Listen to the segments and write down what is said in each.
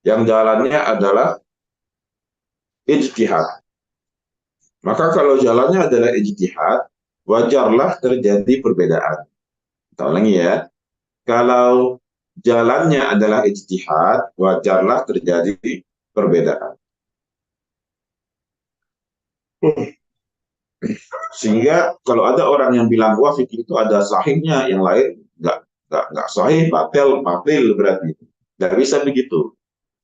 yang jalannya adalah ijtihad. Maka kalau jalannya adalah ijtihad, wajarlah terjadi perbedaan. Kita ulangi ya. Kalau jalannya adalah ijtihad, wajarlah terjadi perbedaan. Sehingga kalau ada orang yang bilang wah fikih itu ada sahihnya, yang lain nggak sahih, batil berarti. Nggak bisa begitu.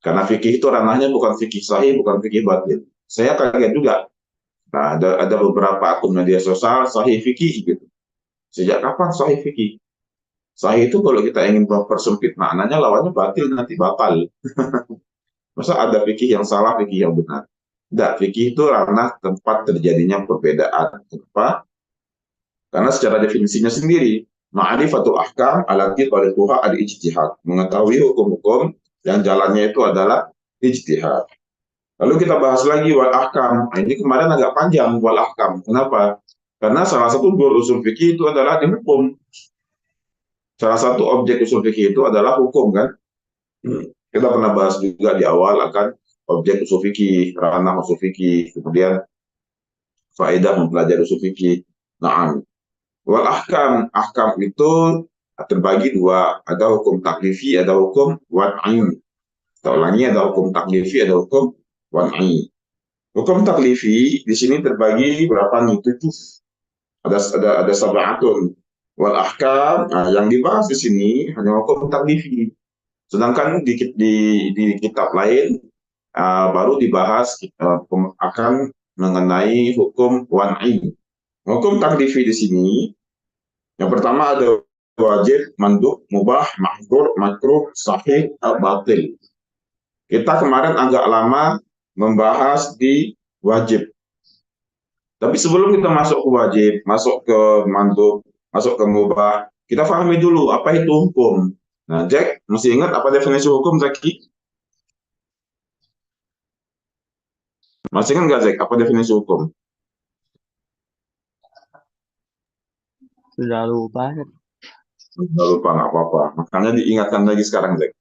Karena fikih itu ranahnya bukan fikih sahih, bukan fikih batil. Saya kaget juga. Nah, ada beberapa akun media sosial sahih fikih gitu. Sejak kapan sahih fikih? Sahih itu kalau kita ingin mempersempit maknanya lawannya batil, nanti batal. Masa ada fikih yang salah, fikih yang benar? Tidak, fikih itu ranah tempat terjadinya perbedaan. Kenapa? Karena secara definisinya sendiri, ma'rifatul ahkam alati tariquha al-ijtihad. Mengetahui hukum-hukum yang jalannya itu adalah ijtihad. Lalu kita bahas lagi wal ahkam. Nah, ini kemarin agak panjang wal ahkam. Kenapa? Karena salah satu goal usul fikih itu adalah di hukum. Salah satu objek usul fikih itu adalah hukum kan? Kita pernah bahas juga di awal akan objek usul fikih, ranah usul fikih, kemudian faedah mempelajari usul fikih. Nah, wal ahkam, ahkam itu terbagi dua, ada hukum taklifi, ada hukum wad'i. Kita ulangi, ada hukum taklifi, ada hukum wad'i. Hukum taklifi di sini terbagi berapa nih? 7. Ada sab'atun. Wal ahkam, nah, yang dibahas di sini hanya hukum taklifi. Sedangkan di kitab lain baru dibahas akan mengenai hukum wad'i. Hukum taklifi di sini yang pertama ada wajib, mandub, mubah, mahdzur, makruh, sahih, batil. Kita kemarin agak lama membahas di wajib. Tapi sebelum kita masuk ke wajib, masuk ke mandub, masuk ke mubah, kita pahami dulu apa itu hukum. Nah, Jack, masih ingat apa definisi hukum, Zaki? Masih ingat nggak, Jack, apa definisi hukum? Sudah lupa. Nggak lupa, nggak apa-apa. Makanya diingatkan lagi sekarang, Jack.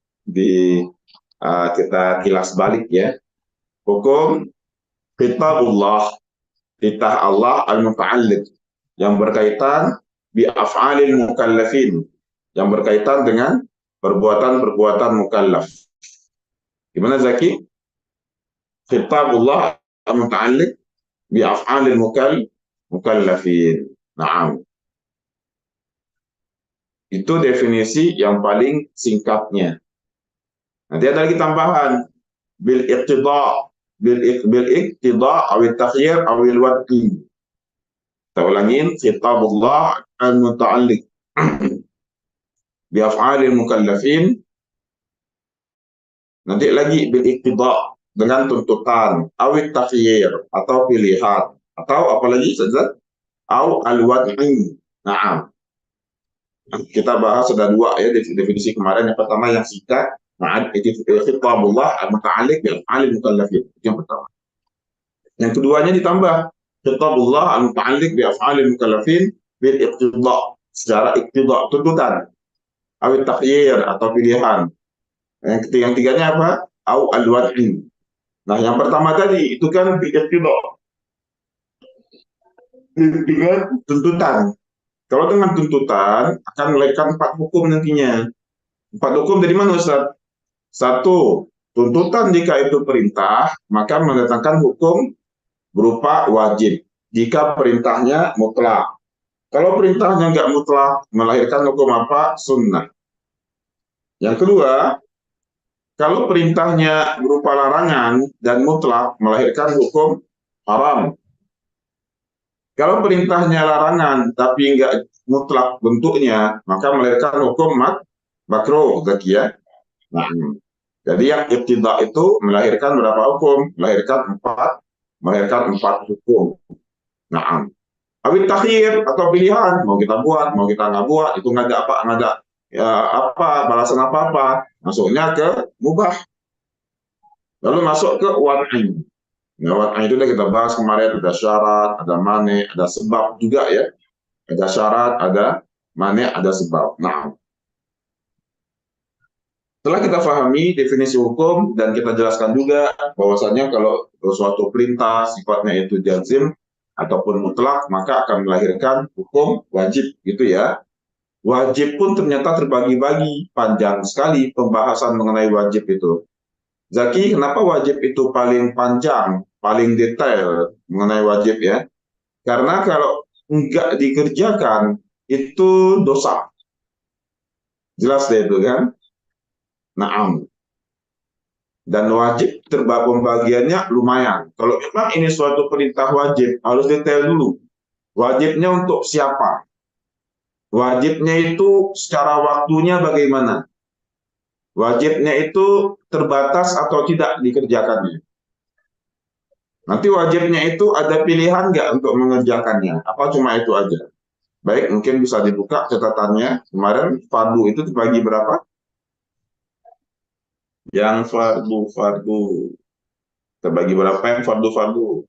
Kita kilas balik ya. Hukum kitabullah, titah Allah al-muta'alliq, yang berkaitan bi af'alil mukallafin, yang berkaitan dengan perbuatan-perbuatan mukallaf. Gimana Zaki? Kitabullah al-muta'alliq bi af'alil mukallafin. Naam. Itu definisi yang paling singkatnya. Nanti ada lagi tambahan bil iqtida, bil iqtida awil takhyir awil wad'i. Kita ulangin, kitabullah al-muta'alliq bi af'alil mukallafin. Nanti lagi bil iqtida, dengan tuntutan, awit takhyir atau pilihan, atau apalagi saja, au al-wad'i. Nah, kita bahas ada dua ya definisi kemarin. Yang pertama yang singkat, kitabullah al-muta'alliq bi af'alil mukallafin. Yang pertama. Yang keduanya ditambah, kitabullah al-muta'alliq bi af'alil mukallafin bil iqtida, secara iqtida, tuntutan, awit takhyir atau pilihan. Yang tiganya apa? Au al-wad'i. Nah, yang pertama tadi itu kan tidak dengan tuntutan. Kalau dengan tuntutan akan melahirkan 4 hukum nantinya. 4 hukum dari mana, Ustaz? 1, tuntutan jika itu perintah, maka mendatangkan hukum berupa wajib. Jika perintahnya mutlak. Kalau perintahnya nggak mutlak, melahirkan hukum apa? Sunnah. Yang kedua, kalau perintahnya berupa larangan dan mutlak, melahirkan hukum haram. Kalau perintahnya larangan tapi enggak mutlak bentuknya, maka melahirkan hukum makruh, Zaki ya. Nah, jadi yang ibtidak itu melahirkan berapa hukum? Melahirkan empat hukum. Nah, awit takhir atau pilihan, mau kita buat, mau kita nggak buat, itu nggak ada ya, balasan apa-apa. Masuknya ke mubah. Lalu masuk ke wad'i. Nah, itu udah kita bahas kemarin, ada syarat, ada mane, ada sebab juga ya. Ada syarat, ada mane, ada sebab. Nah, Setelah kita pahami definisi hukum dan kita jelaskan juga bahwasanya kalau suatu perintah sifatnya itu jazim ataupun mutlak maka akan melahirkan hukum wajib gitu ya. Wajib pun ternyata terbagi-bagi, panjang sekali pembahasan mengenai wajib itu. Zaki, kenapa wajib itu paling panjang, paling detail mengenai wajib ya? Karena kalau enggak dikerjakan itu dosa. Jelas deh itu kan? Naam. Dan wajib pembagiannya lumayan. Kalau memang ini suatu perintah wajib, harus detail dulu. Wajibnya untuk siapa? Wajibnya itu secara waktunya bagaimana? Wajibnya itu terbatas atau tidak dikerjakannya. Nanti wajibnya itu ada pilihan nggak untuk mengerjakannya? Apa cuma itu aja? Baik, mungkin bisa dibuka catatannya. Kemarin fardu itu dibagi berapa? Yang fardu terbagi berapa yang fardu?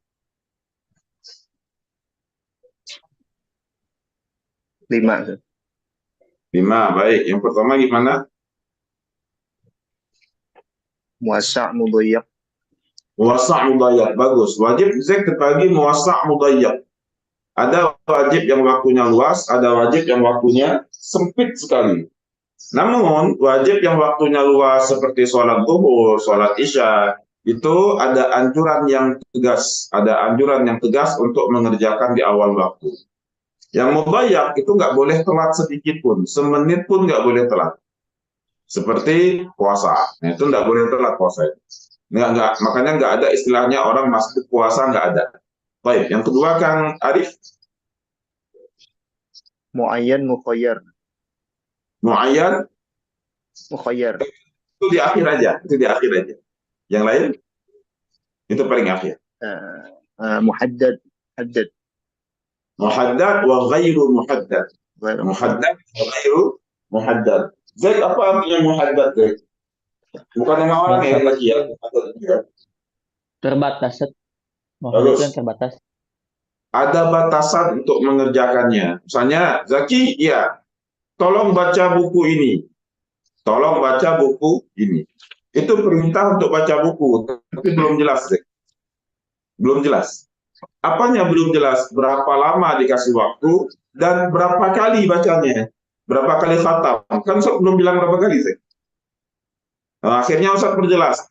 5. 5. Baik, yang pertama gimana? Muasa' mudayyak. Muwassa' mudayyak. Bagus. Wajib zakat terbagi muwassa' mudayyak. Ada wajib yang waktunya luas, ada wajib yang waktunya sempit sekali. Namun, wajib yang waktunya luas seperti sholat zuhur, sholat isya, itu ada anjuran yang tegas. Ada anjuran yang tegas untuk mengerjakan di awal waktu. Yang mudayyak itu nggak boleh telat sedikit pun, semenit pun nggak boleh telat. Seperti puasa, nah, itu nggak boleh telat puasa. Nggak, makanya nggak ada istilahnya orang masuk puasa nggak ada. Baik, yang kedua Kang Arif, Muayyan mukhayyar. muayyan Mukhayyar. itu di akhir aja, itu di akhir aja. Yang lain itu paling akhir. Muhaddad. Haddad. Muhaddad wa ghairu muhaddad. Muhaddad wa ghairu muhaddad. Zaid, apa artinya muhaddad, Zaid? Bukan nama orang ya lagi ya. Terbatas. Muhaddad itu Bagus. yang terbatas. Ada batasan untuk mengerjakannya. Misalnya, Zaki, ya, tolong baca buku ini. Tolong baca buku ini. Itu perintah untuk baca buku, tapi belum jelas, Zaid. Belum jelas. Apanya belum jelas? Berapa lama dikasih waktu dan berapa kali bacanya? Berapa kali khatam? Kan Ustaz belum bilang berapa kali, Zaid. Nah, akhirnya Ustaz perjelas.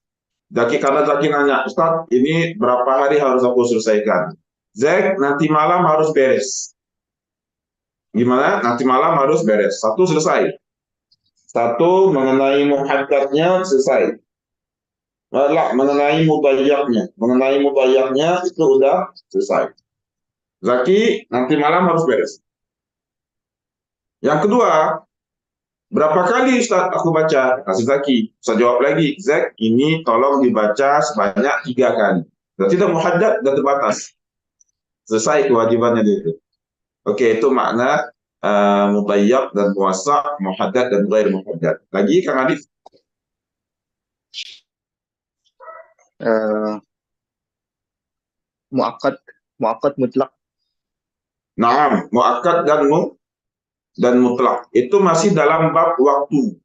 Karena Zaki nanya, Ustaz, ini berapa hari harus aku selesaikan? Zaid, nanti malam harus beres. Gimana? Nanti malam harus beres. Satu selesai. Satu mengenai muhaddadnya selesai. Mengenai mubayyaknya. Mengenai mubayyaknya itu udah selesai. Zaki, nanti malam harus beres. Yang kedua, berapa kali Ustaz aku baca? Kasih Zaki. Saya jawab lagi, Zak, ini tolong dibaca sebanyak 3 kali. Berarti udah muhaddad, udah terbatas. Selesai kewajibannya itu. Oke, itu makna mubayyak dan muwassa', muhaddad dan ghair muhaddad. Lagi Kang Adif. Muakkad mutlak. Naam, muakkad dan mutlak. Itu masih dalam bab waktu.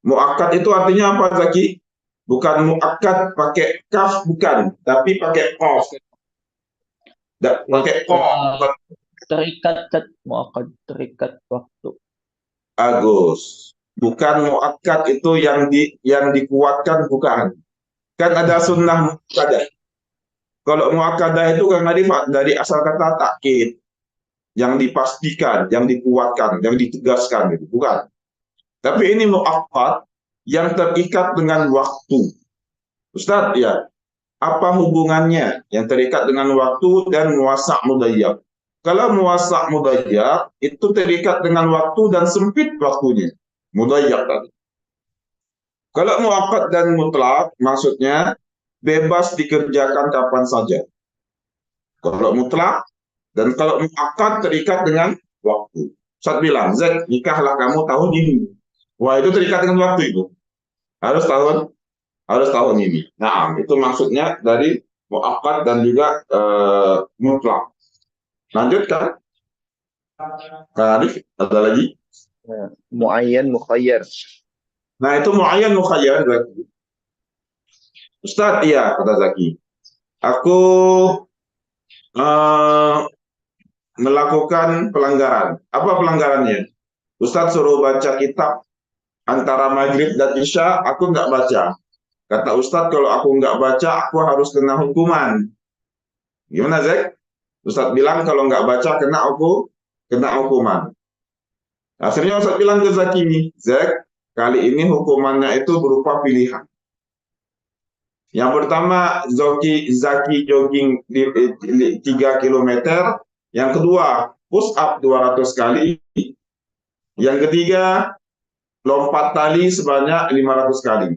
Muakkad itu artinya apa, Zaki? Bukan muakkad pakai kaf, bukan, tapi pakai qaf. Pakai qaf. Terikat, muakkad terikat waktu. Bagus. Bukan muakkad itu yang dikuatkan, bukan. Kan ada sunnah muakkadah. Kalau muakkadah itu kan dari asal kata takkid, yang dipastikan, yang dikuatkan, yang ditegaskan gitu, bukan. Tapi ini muakkad yang terikat dengan waktu. Ustaz, ya, apa hubungannya yang terikat dengan waktu dan muwassa' mudayyak? Kalau muwassa' mudayyak itu terikat dengan waktu dan sempit waktunya. Mudayyak tadi. Kalau muakkad dan mutlak maksudnya bebas dikerjakan kapan saja. Kalau mutlak dan kalau muakkad terikat dengan waktu. Ustaz bilang, Zek, nikahlah kamu tahun ini. Wah, itu terikat dengan waktu itu. Harus tahun ini. Nah, itu maksudnya dari muakkad dan juga mutlak. Lanjutkan. Kak Arif, ada lagi? Muayyan mukhayyar. Nah, itu muayyan mukhayyar berarti. Ustaz, iya, kata Zaki. Aku eh, melakukan pelanggaran. Apa pelanggarannya? Ustaz suruh baca kitab antara maghrib dan isya, aku nggak baca. Kata Ustadz, kalau aku nggak baca, aku harus kena hukuman. Gimana, Zek? Ustadz bilang kalau nggak baca, kena hukuman. Akhirnya Ustadz bilang ke Zaki nih, Zek, kali ini hukumannya itu berupa pilihan. Yang pertama, Zaki jogging di 3 kilometer. Yang kedua, push up 200 kali. Yang ketiga, lompat tali sebanyak 500 kali.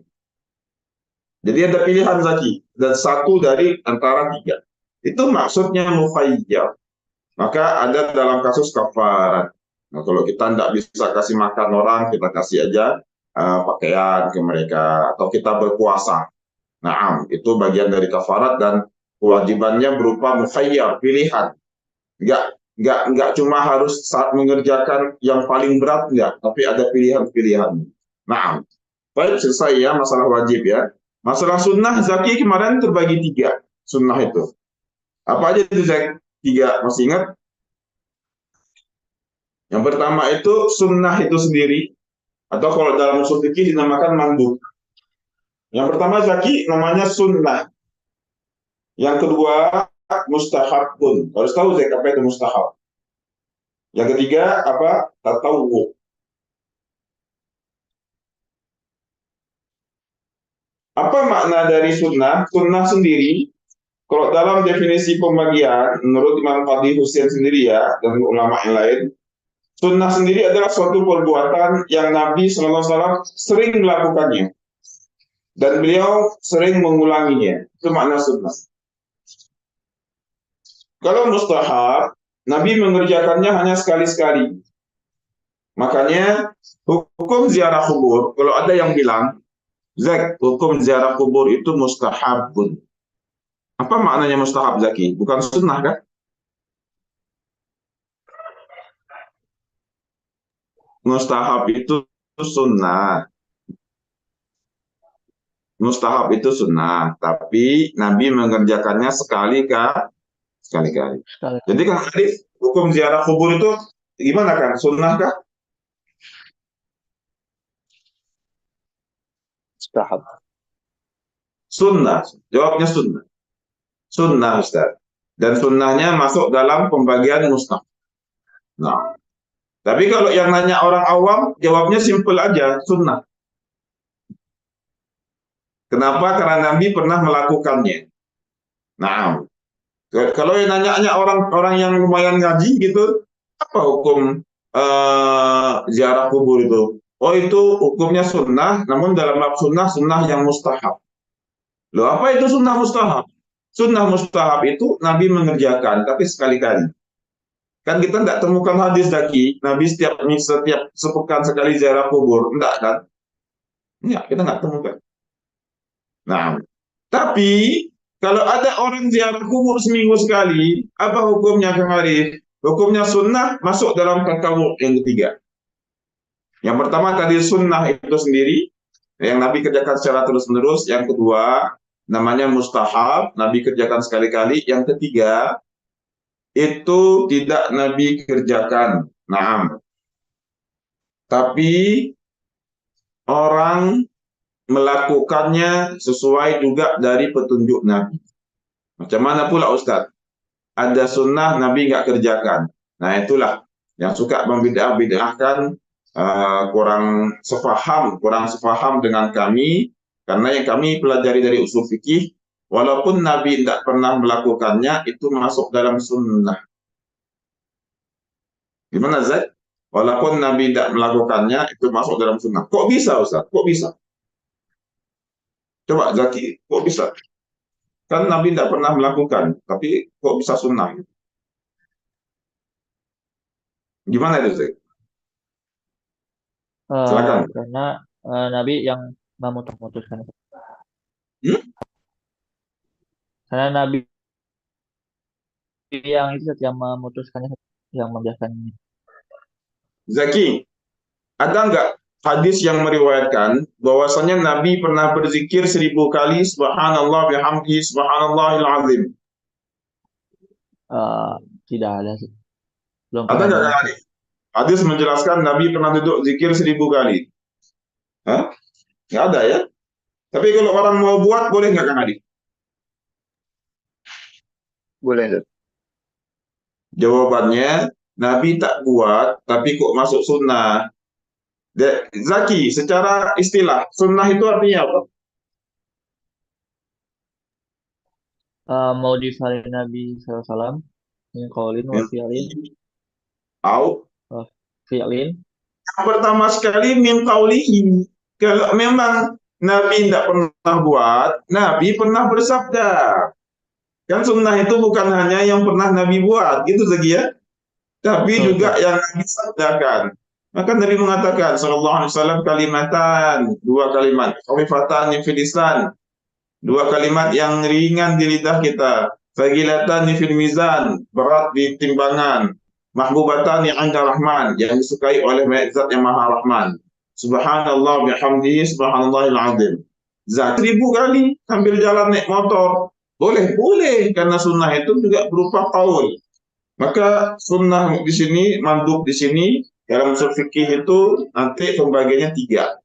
Jadi ada pilihan Zaki, dan satu dari antara tiga. Itu maksudnya mukhayyar. Maka ada dalam kasus kafarat. Nah, kalau kita tidak bisa kasih makan orang, kita kasih aja pakaian ke mereka, atau kita berpuasa. Nah, itu bagian dari kafarat dan kewajibannya berupa mukhayyar, pilihan. Nggak cuma harus saat mengerjakan yang paling berat, nggak, tapi ada pilihan-pilihan. Nah, baik, selesai ya masalah wajib ya. Masalah sunnah, Zaki kemarin terbagi tiga sunnah itu. Apa aja itu Zaki? Tiga, masih ingat? Yang pertama itu sunnah itu sendiri, atau kalau dalam usul fikih dinamakan mandub. Yang pertama Zaki namanya sunnah. Yang kedua mustahab pun. Harus tahu Zaki apa itu mustahab. Yang ketiga apa? Tatawwu. Apa makna dari sunnah? Sunnah sendiri, kalau dalam definisi pembagian, menurut Imam Qadhi Husain sendiri ya, dan ulama yang lain, sunnah sendiri adalah suatu perbuatan yang Nabi SAW sering melakukannya. Dan beliau sering mengulanginya. Itu makna sunnah. Kalau mustahab, Nabi mengerjakannya hanya sekali-sekali. Makanya hukum ziarah kubur, kalau ada yang bilang, Zak, hukum ziarah kubur itu mustahabun. Apa maknanya mustahab, Zaki? Bukan sunnah kan? Mustahab itu sunnah. Mustahab itu sunnah. Tapi Nabi mengerjakannya sekali-kali. Sekali. Jadi kan hadis hukum ziarah kubur itu gimana kan? Sunnah kah? Mustahab. Sunnah. Jawabnya sunnah. Sunnah, Ustaz. Dan sunnahnya masuk dalam pembagian mustahab. Nah, tapi kalau yang nanya orang awam, jawabnya simpel aja, sunnah. Kenapa? Karena Nabi pernah melakukannya. Nah, kalau yang nanya orang-orang yang lumayan ngaji gitu, apa hukum ziarah kubur itu? Oh, itu hukumnya sunnah, namun dalam bab sunnah yang mustahab. Loh, apa itu sunnah mustahab? Sunnah mustahab itu Nabi mengerjakan, tapi sekali-kali. Kan kita nggak temukan hadis lagi, Nabi setiap sepekan sekali ziarah kubur. Enggak kan? Enggak, kita nggak temukan. Nah, tapi kalau ada orang ziarah kubur seminggu sekali, apa hukumnya Kang Arif? Hukumnya sunnah masuk dalam tatawwu yang ketiga. Yang pertama tadi sunnah itu sendiri, yang Nabi kerjakan secara terus-menerus. Yang kedua, namanya mustahab, Nabi kerjakan sekali-kali. Yang ketiga, itu tidak Nabi kerjakan. Nah, tapi orang melakukannya sesuai juga dari petunjuk Nabi. Macam mana pula Ustadz? Ada sunnah Nabi nggak kerjakan. Nah itulah yang suka membid'ah-bid'ahkan, kurang sepaham dengan kami, karena yang kami pelajari dari usul fikih, walaupun Nabi tidak pernah melakukannya, itu masuk dalam sunnah. Gimana Zaid? Walaupun Nabi tidak melakukannya, itu masuk dalam sunnah. Kok bisa Ustaz? Kok bisa? Coba Zaki, kok bisa? Kan Nabi tidak pernah melakukan, tapi kok bisa sunnah? Gimana itu Zaid? Silakan. Karena Nabi yang memutuskan. Hmm? Karena Nabi yang itu yang memutuskannya, yang menjelaskan ini. Zaki, ada nggak hadis yang meriwayatkan bahwasanya Nabi pernah berzikir 1000 kali subhanallah bihamdihi subhanallahil azim. Eh, tidak ada sih. Belum Ada pernah nggak dengar. hadis? Hadis menjelaskan Nabi pernah duduk zikir 1000 kali. Hah? Nggak ada ya. Tapi kalau orang mau buat, boleh nggak Kang Adi? Boleh, Ustaz. Jawabannya, Nabi tak buat, tapi kok masuk sunnah. Zaki, secara istilah, sunnah itu artinya apa? Maudifal Nabi SAW min qaulin wa fi'lin Au. wa fi'lin. Yang pertama sekali, min qaulihi. Kalau memang Nabi tidak pernah buat, Nabi pernah bersabda. Kan sunnah itu bukan hanya yang pernah Nabi buat, gitu Zaki ya. Tapi Betul, juga Ustaz. yang Nabi sabdakan. Maka Nabi mengatakan sallallahu alaihi wasallam kalimatan, dua kalimat, khafifatan fil lisan, dua kalimat yang ringan di lidah kita, thaqilatan fil mizan, berat di timbangan, mahbubatan yang 'inda rahman, yang disukai oleh zat yang maha rahman. Subhanallah bihamdihi subhanallahil azim. Zat 1000 kali sambil jalan naik motor. Boleh, boleh, karena sunnah itu juga berupa qaul. Maka sunnah di sini, mandub di sini, dalam usul fikih itu nanti pembagiannya 3.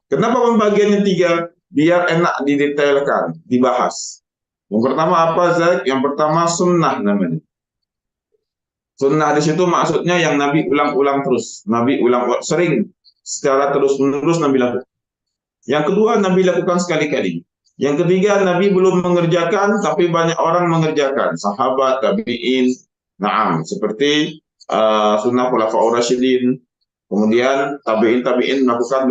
Kenapa pembagiannya 3? Biar enak didetailkan, dibahas. Yang pertama apa, Zak? Yang pertama sunnah namanya. Sunnah di situ maksudnya yang Nabi ulang-ulang terus. Nabi ulang sering, secara terus-menerus Nabi lakukan. Yang kedua, Nabi lakukan sekali-kali. Yang ketiga, Nabi belum mengerjakan, tapi banyak orang mengerjakan. Sahabat, tabi'in, na'am. Seperti sunnah khulafaur rasyidin. Kemudian tabi'in melakukan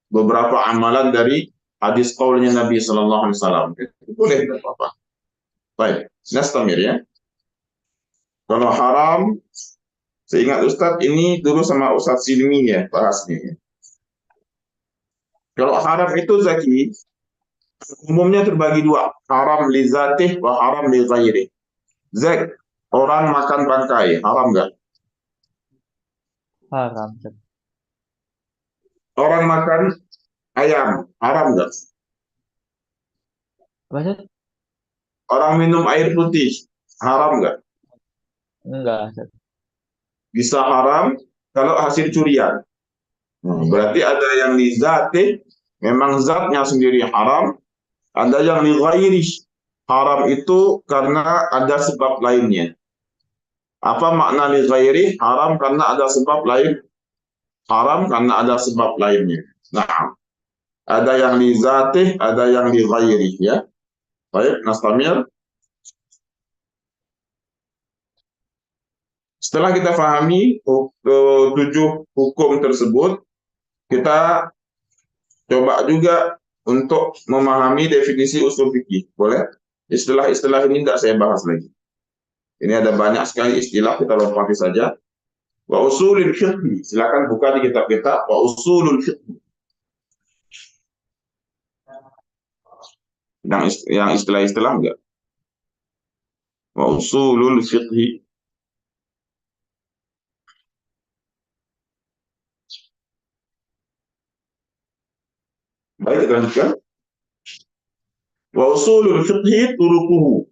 beberapa amalan dari hadis qaulnya Nabi Sallallahu Alaihi Wasallam. Itu boleh, tidak apa-apa. Baik, nastamir ya. Kalau haram, seingat Ustadz ini dulu sama Ustadz Silmi ya bahasnya. Kalau haram itu Zaki, umumnya terbagi 2, haram li zatih wa haram li ghairi. Zak, orang makan bangkai, haram nggak? Haram, Ustaz. Orang makan ayam, haram nggak? Apa, Ustaz? Orang minum air putih, haram nggak? Enggak, Ustaz. Bisa haram kalau hasil curian. Berarti ada yang li zatih, memang zatnya sendiri haram, ada yang li ghairi. Haram itu karena ada sebab lainnya. Apa makna li ghairi? Haram karena ada sebab lain. Haram karena ada sebab lainnya. Nah, ada yang li zatih, ada yang li ghairi ya. Baik, nastamir. Setelah kita pahami 7 hukum tersebut, kita coba juga untuk memahami definisi usul fikih. Boleh? Istilah-istilah ini tidak saya bahas lagi. Ini ada banyak sekali istilah, kita lompati saja. Wa usulul fiqh. Silakan buka di kitab kita wa usulul fiqh. Yang istilah-istilah enggak? Wa usulul fiqh. Baik, kita lanjutkan. Wa usulul fiqh turuquhu.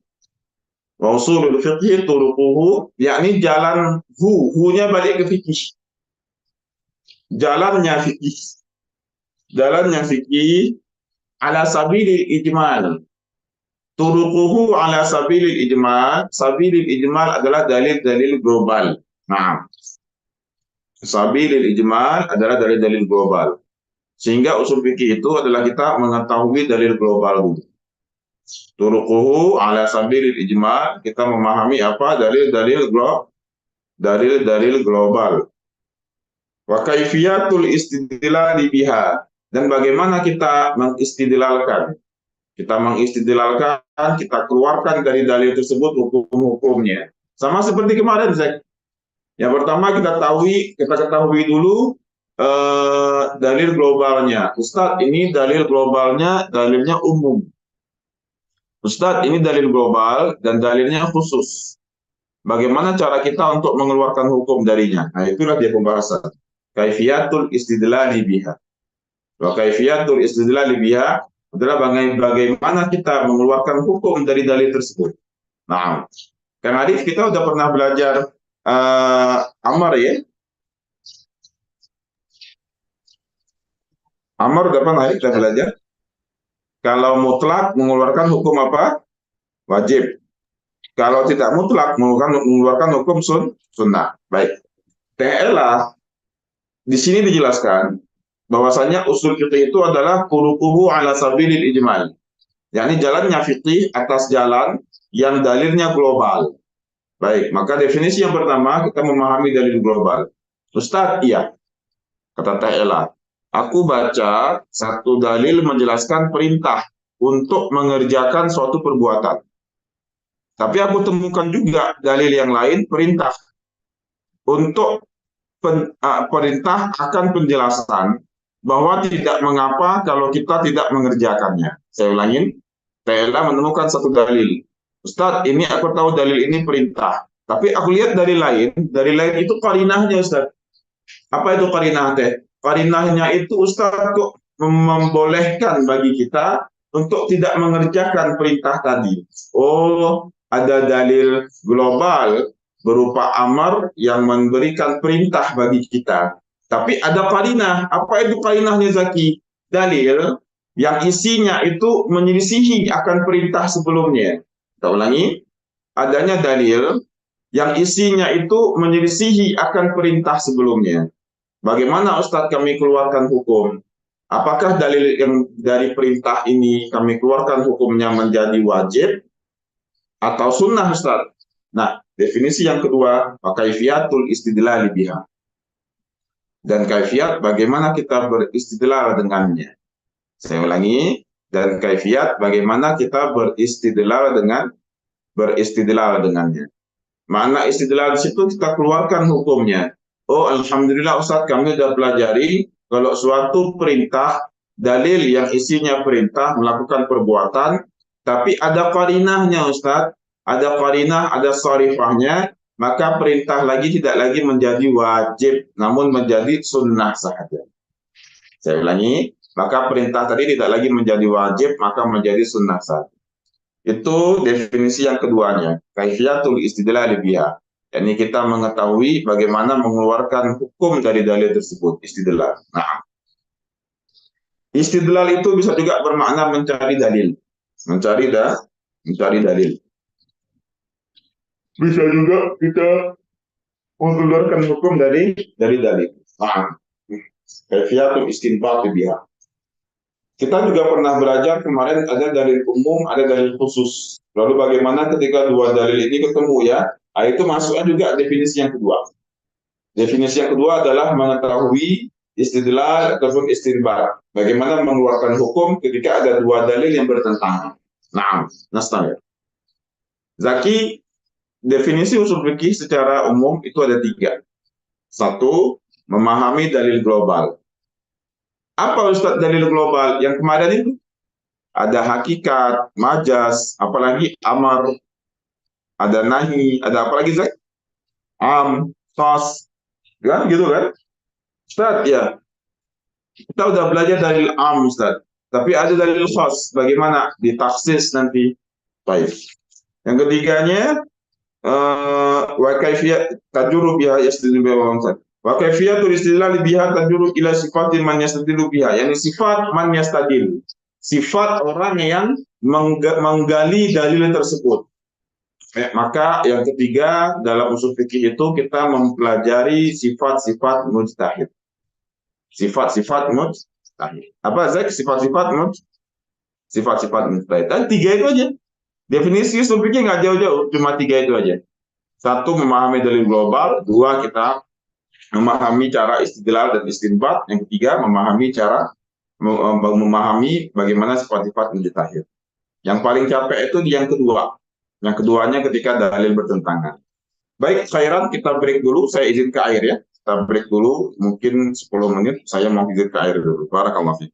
Wa usulul fiqh turuquhu, yakni jalan hu-nya balik ke fikih. Jalannya fikih. Jalannya fikih ala sabilil ijmal. Turuquhu ala sabilil ijmal. Sabilil ijmal adalah dalil-dalil global. Nah, sabilil ijmal adalah dalil-dalil global. Sehingga usul fikih itu adalah kita mengetahui dalil global. Turuquhu ala sabilil ijmal, kita memahami apa dalil-dalil global. Wa kaifiyatul istidlal biha, dan bagaimana kita mengistidlalkan. Kita mengistidlalkan, kita keluarkan dari dalil tersebut hukum-hukumnya. Sama seperti kemarin, Zek. Yang pertama kita ketahui dulu dalil globalnya. Ustadz, ini dalil globalnya, dalilnya umum. Ustadz, ini dalil global dan dalilnya khusus. Bagaimana cara kita untuk mengeluarkan hukum darinya? Nah, itulah dia pembahasan. Kaifiyatul istidlali biha. Wa kaifiyatul istidlali biha adalah bagaimana kita mengeluarkan hukum dari dalil tersebut. Nah, Kang Arif, kita udah pernah belajar Amar ya? Amar udah pernah kita belajar? Kalau mutlak mengeluarkan hukum apa? Wajib. Kalau tidak mutlak mengeluarkan hukum sunnah. Baik. TLA di sini dijelaskan bahwasanya usul fikih itu adalah kurukuhu ala sabilil ijmal. Yakni jalannya fikih atas jalan yang dalilnya global. Baik, maka definisi yang pertama kita memahami dalil global. Ustadz, iya, kata TLA. Aku baca satu dalil menjelaskan perintah untuk mengerjakan suatu perbuatan. Tapi aku temukan juga dalil yang lain perintah untuk perintah akan penjelasan bahwa tidak mengapa kalau kita tidak mengerjakannya. Saya ulangin, TLA menemukan satu dalil. Ustadz, ini aku tahu dalil ini perintah. Tapi aku lihat dari lain itu qarinahnya Ustadz. Apa itu qarinah teh? Qarinahnya itu Ustadz kok membolehkan bagi kita untuk tidak mengerjakan perintah tadi. Oh, ada dalil global berupa amar yang memberikan perintah bagi kita. Tapi ada qarinah. Apa itu qarinahnya Zaki? Dalil yang isinya itu menyelisihi akan perintah sebelumnya. Kita ulangi, adanya dalil yang isinya itu menyelisihi akan perintah sebelumnya. Bagaimana Ustadz kami keluarkan hukum? Apakah dalil yang dari perintah ini kami keluarkan hukumnya menjadi wajib atau sunnah Ustadz? Nah, definisi yang kedua, kaifiyatul istidlal biha. Dan kaifiat bagaimana kita beristidlal dengannya. Saya ulangi, dan kaifiat bagaimana kita beristidlal dengannya. Makna istidlal di situ kita keluarkan hukumnya. Oh, alhamdulillah Ustaz, kami sudah pelajari kalau suatu perintah, dalil yang isinya perintah melakukan perbuatan, tapi ada qarinahnya Ustaz, ada qarinah, ada sharifahnya, maka perintah lagi tidak lagi menjadi wajib, namun menjadi sunnah saja. Saya ulangi, maka perintah tadi tidak lagi menjadi wajib, maka menjadi sunnah saja. Itu definisi yang keduanya, kaifiyatul istidlal biha. Yani kita mengetahui bagaimana mengeluarkan hukum dari dalil tersebut, istidlal. Nah, istidlal itu bisa juga bermakna mencari dalil. Mencari dalil. Bisa juga kita mengeluarkan hukum dari dalil. Nah, kaifiyatul istinbat biha. Kita juga pernah belajar kemarin ada dalil umum, ada dalil khusus. Lalu bagaimana ketika dua dalil ini ketemu ya? Nah, itu masuknya juga definisi yang kedua. Definisi yang kedua adalah mengetahui istidlal ataupun istinbat. Bagaimana mengeluarkan hukum ketika ada dua dalil yang bertentangan. Nah, nastamir. Zaki, definisi usul fikih secara umum itu ada tiga. Satu, memahami dalil global. Apa Ustadz dalil global? Yang kemarin itu ada hakikat, majas, apalagi amar, ada nahi, ada apa lagi Zak? Khas, kan gitu kan? Ustadz ya, kita udah belajar dalil Ustadz. Tapi ada dalil khas, bagaimana ditaksis nanti? Baik. Yang ketiganya, wa kaifiyat tajuru biha yastadillu biha wa kaifiyatul istidlal biha tajuru ila sifatin man yastadillu biha, yani sifat man yastadil, sifat orang yang menggali dalil tersebut. Maka yang ketiga dalam usul fikih itu kita mempelajari sifat-sifat mujtahid. Sifat-sifat mujtahid. Apa Zak? Sifat-sifat mujtahid. Dan tiga itu aja. Definisi usul fikih nggak jauh-jauh, cuma tiga itu aja. Satu, memahami dalil global. Dua, kita memahami cara istidlal dan istinbat. Yang ketiga, memahami bagaimana sifat-sifat mujtahid. Yang paling capek itu di yang kedua. Yang keduanya ketika dalil bertentangan. Baik, khairan, kita break dulu. Saya izin ke air ya. Kita break dulu, mungkin 10 menit. Saya mau izin ke air dulu. Barakallahu fiik.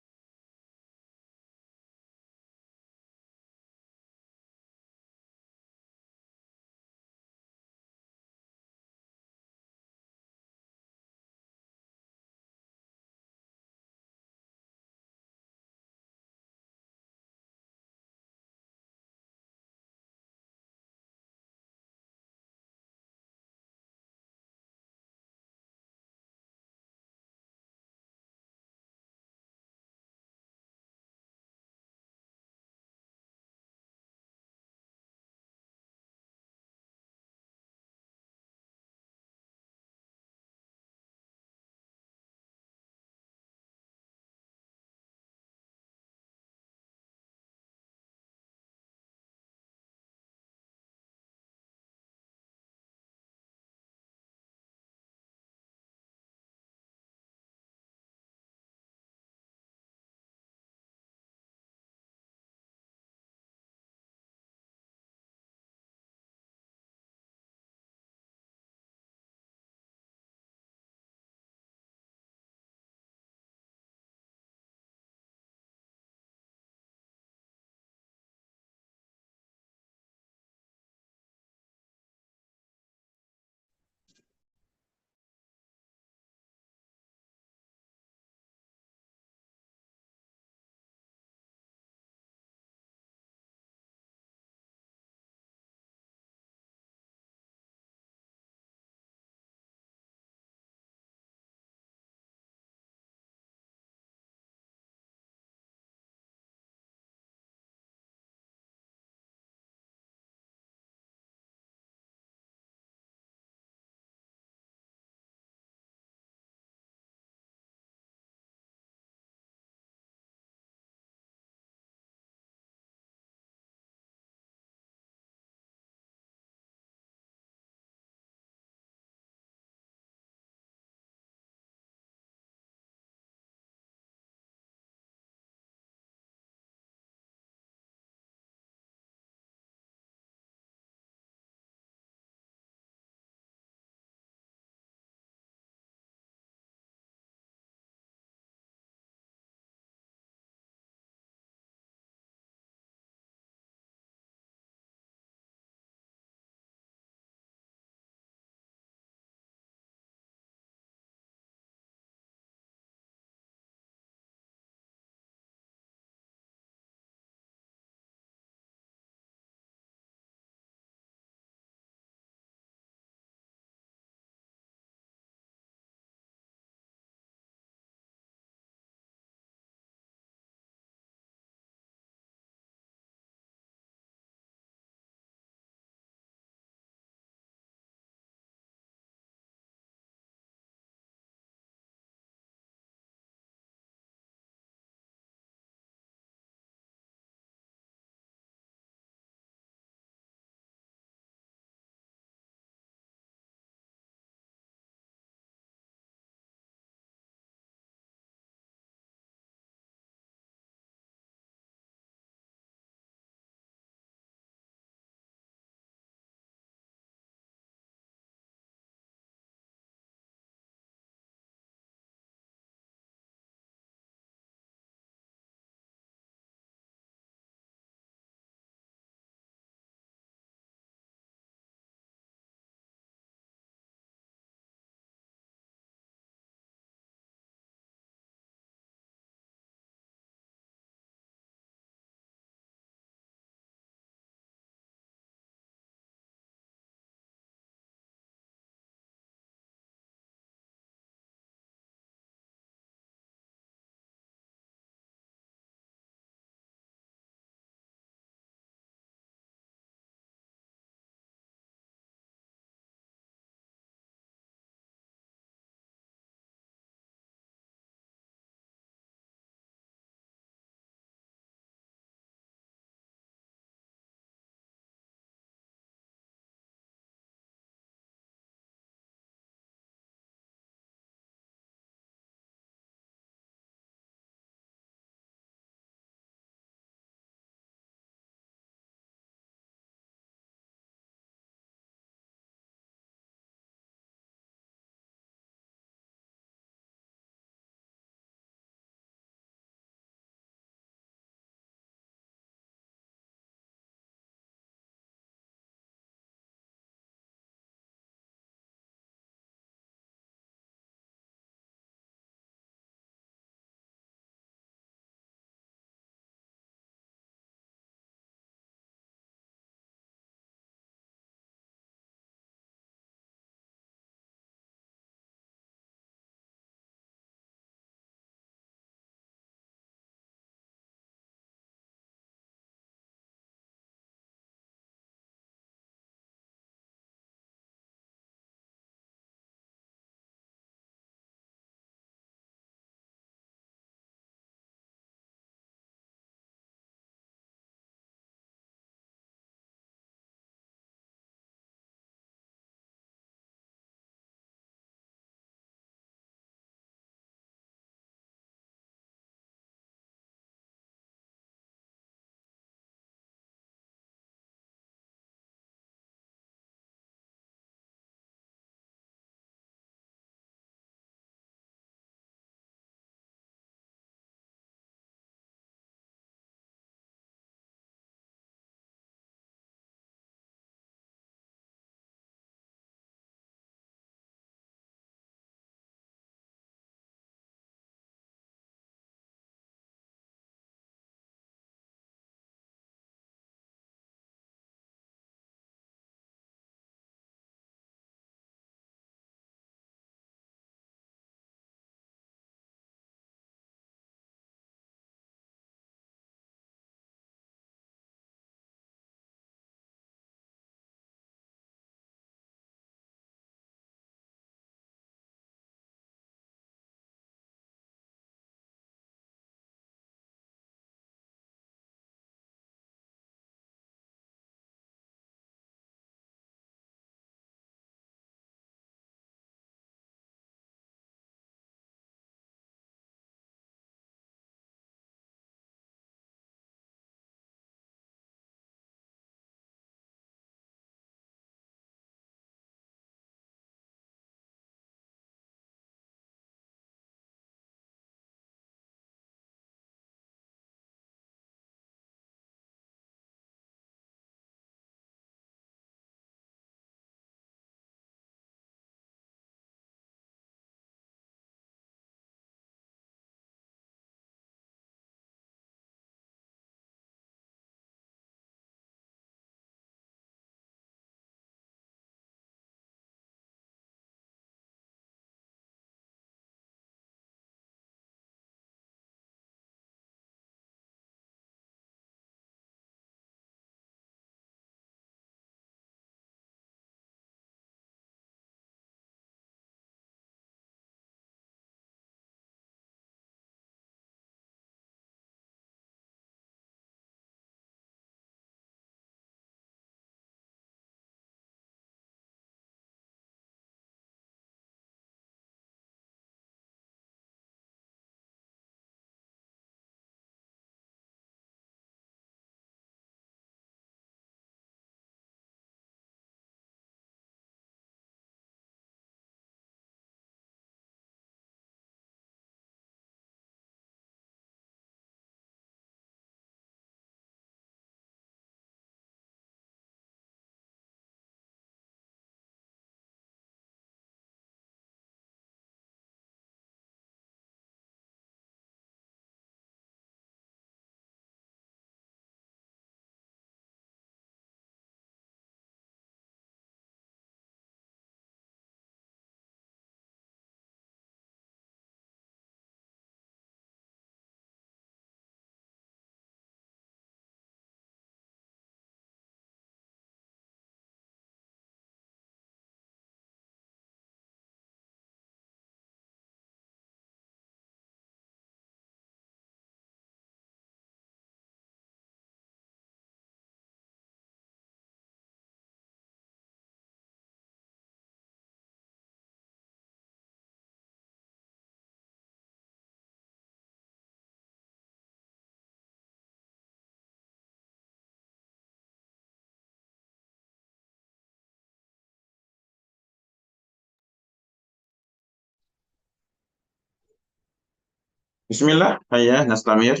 Bismillah, saya Nastamir.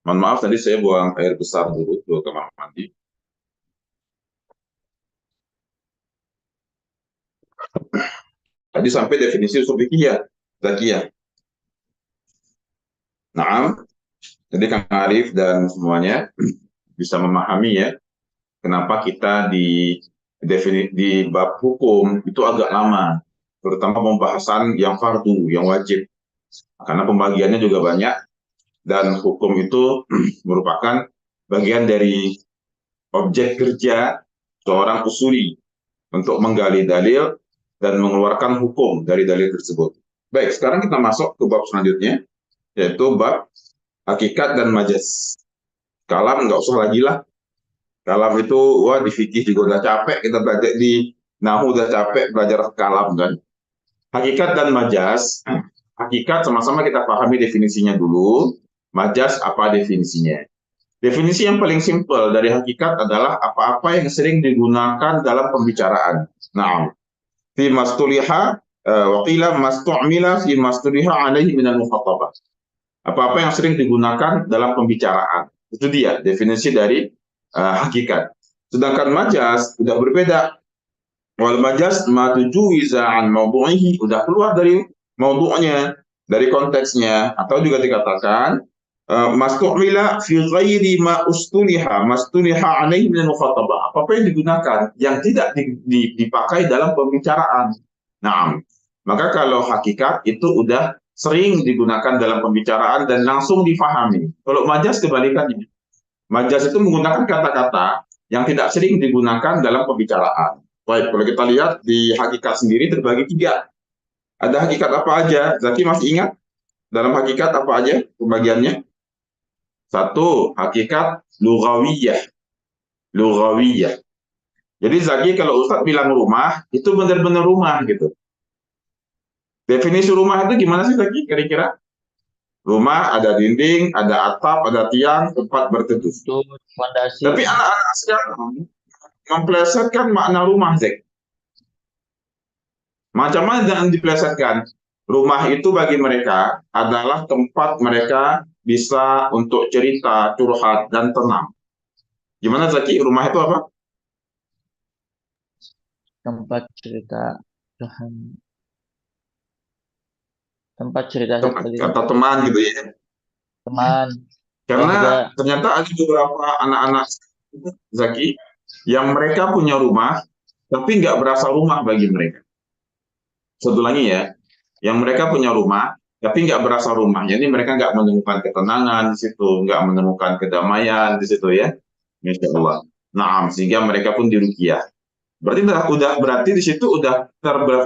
Mohon maaf tadi saya buang air besar dulu ke kamar mandi. Tadi sampai definisi usul fikih ya, Zakiyah. Naam, jadi Kang Arif dan semuanya bisa memahami ya, kenapa kita di bab hukum itu agak lama, terutama pembahasan yang fardu, yang wajib. Karena pembagiannya juga banyak, dan hukum itu merupakan bagian dari objek kerja seorang usuli untuk menggali dalil dan mengeluarkan hukum dari dalil tersebut. Baik, sekarang kita masuk ke bab selanjutnya, yaitu bab hakikat dan majas. Kalam nggak usah lagi lah. Kalam itu, wah di fikih juga udah capek, kita belajar di nahu udah capek belajar kalam kan. Hakikat dan majas, hakikat sama-sama kita pahami definisinya dulu, majas apa definisinya. Definisi yang paling simpel dari hakikat adalah apa-apa yang sering digunakan dalam pembicaraan. Nah, fi mastuliha waqila mastu'mila fi mastuliha alaihi minal mukhatabah. Apa-apa yang sering digunakan dalam pembicaraan. Itu dia definisi dari hakikat. Sedangkan majas sudah berbeda. Wal majas ma tujuiza an mawdu'ihi, udah keluar dari mawdu'nya, dari konteksnya, atau juga dikatakan mastu'mila fi ghairi ma mastuliha alaihi min mukhatabah. Apa yang digunakan yang tidak dipakai dalam pembicaraan. Nah, maka kalau hakikat itu udah sering digunakan dalam pembicaraan dan langsung difahami. Kalau majas kebalikannya. Majas itu menggunakan kata-kata yang tidak sering digunakan dalam pembicaraan. Baik, kalau kita lihat di hakikat sendiri terbagi 3. Ada hakikat apa aja? Zaki masih ingat? Dalam hakikat apa aja pembagiannya? 1, hakikat lughawiyah. Lughawiyah. Jadi Zaki kalau Ustadz bilang rumah, itu benar-benar rumah gitu. Definisi rumah itu gimana sih Zaki kira-kira? Rumah ada dinding, ada atap, ada tiang, tempat berteduh. Itu fondasi. Tapi anak-anak sekarang memplesetkan makna rumah, Zek. Macam mana jangan diplesetkan? Rumah itu bagi mereka adalah tempat mereka bisa untuk cerita, curhat, dan tenang. Gimana Zaki? Rumah itu apa? Tempat cerita Tuhan. Tempat cerita sekali. Kata teman gitu ya. Teman. Karena Keluarga. ternyata ada beberapa anak-anak Zaki yang mereka punya rumah, tapi nggak berasa rumah bagi mereka. Satu lagi ya, yang mereka punya rumah, tapi nggak berasa rumah. Jadi mereka nggak menemukan ketenangan di situ, nggak menemukan kedamaian di situ ya. Masya Allah. Nah, sehingga mereka pun diruqyah. Berarti di situ udah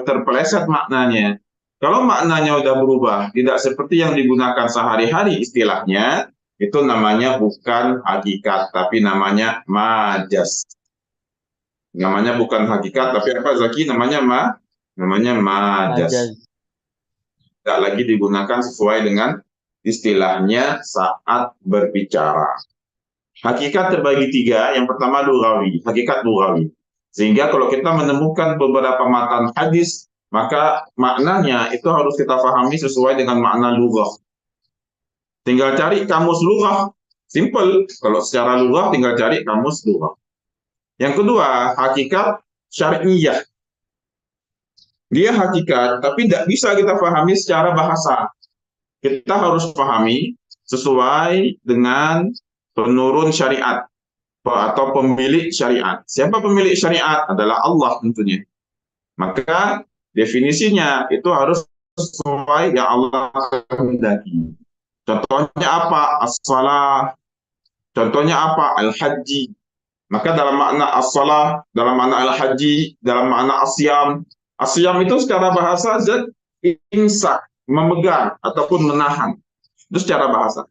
terpeleset maknanya. Kalau maknanya udah berubah, tidak seperti yang digunakan sehari-hari istilahnya, itu namanya bukan hakikat, tapi namanya majas. Namanya bukan hakikat, tapi apa Zaki? Namanya majas. Tidak lagi digunakan sesuai dengan istilahnya saat berbicara. Hakikat terbagi 3. Yang pertama lughawi, hakikat lughawi. Sehingga kalau kita menemukan beberapa matan hadis, maka maknanya itu harus kita pahami sesuai dengan makna lughah. Tinggal cari kamus lughah, simple. Kalau secara lughah tinggal cari kamus lughah. Yang kedua, hakikat syar'iyah. Dia hakikat, tapi tidak bisa kita pahami secara bahasa. Kita harus pahami sesuai dengan penurun syariat atau pemilik syariat. Siapa pemilik syariat? Adalah Allah tentunya. Maka definisinya itu harus sesuai yang Allah kehendaki. Contohnya apa? As-salah. Contohnya apa? Al-haji. Maka dalam makna as-salah, dalam makna al-haji, dalam makna asyam. Asyam itu secara bahasa imsak, memegang ataupun menahan. Itu secara bahasa.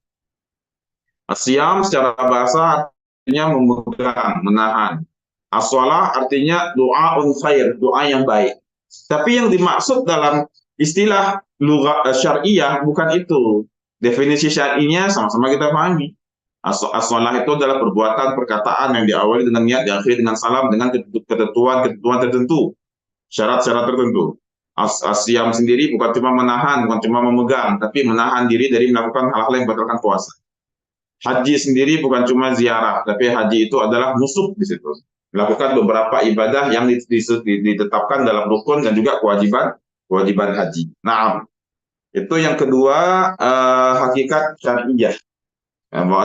Asyam secara bahasa artinya memegang, menahan. As-salah artinya doa khair, doa yang baik. Tapi yang dimaksud dalam istilah syariah bukan itu. Definisi syar'inya sama-sama kita pahami. As-salah itu adalah perbuatan, perkataan yang diawali dengan niat, diakhiri dengan salam, dengan ketentuan tertentu, syarat-syarat tertentu. Asyam sendiri bukan cuma menahan, bukan cuma memegang, tapi menahan diri dari melakukan hal-hal yang membatalkan puasa. Haji sendiri bukan cuma ziarah, tapi haji itu adalah nusuk di situ. Melakukan beberapa ibadah yang ditetapkan dalam rukun dan juga kewajiban haji. Nah, itu yang kedua, hakikat syariah.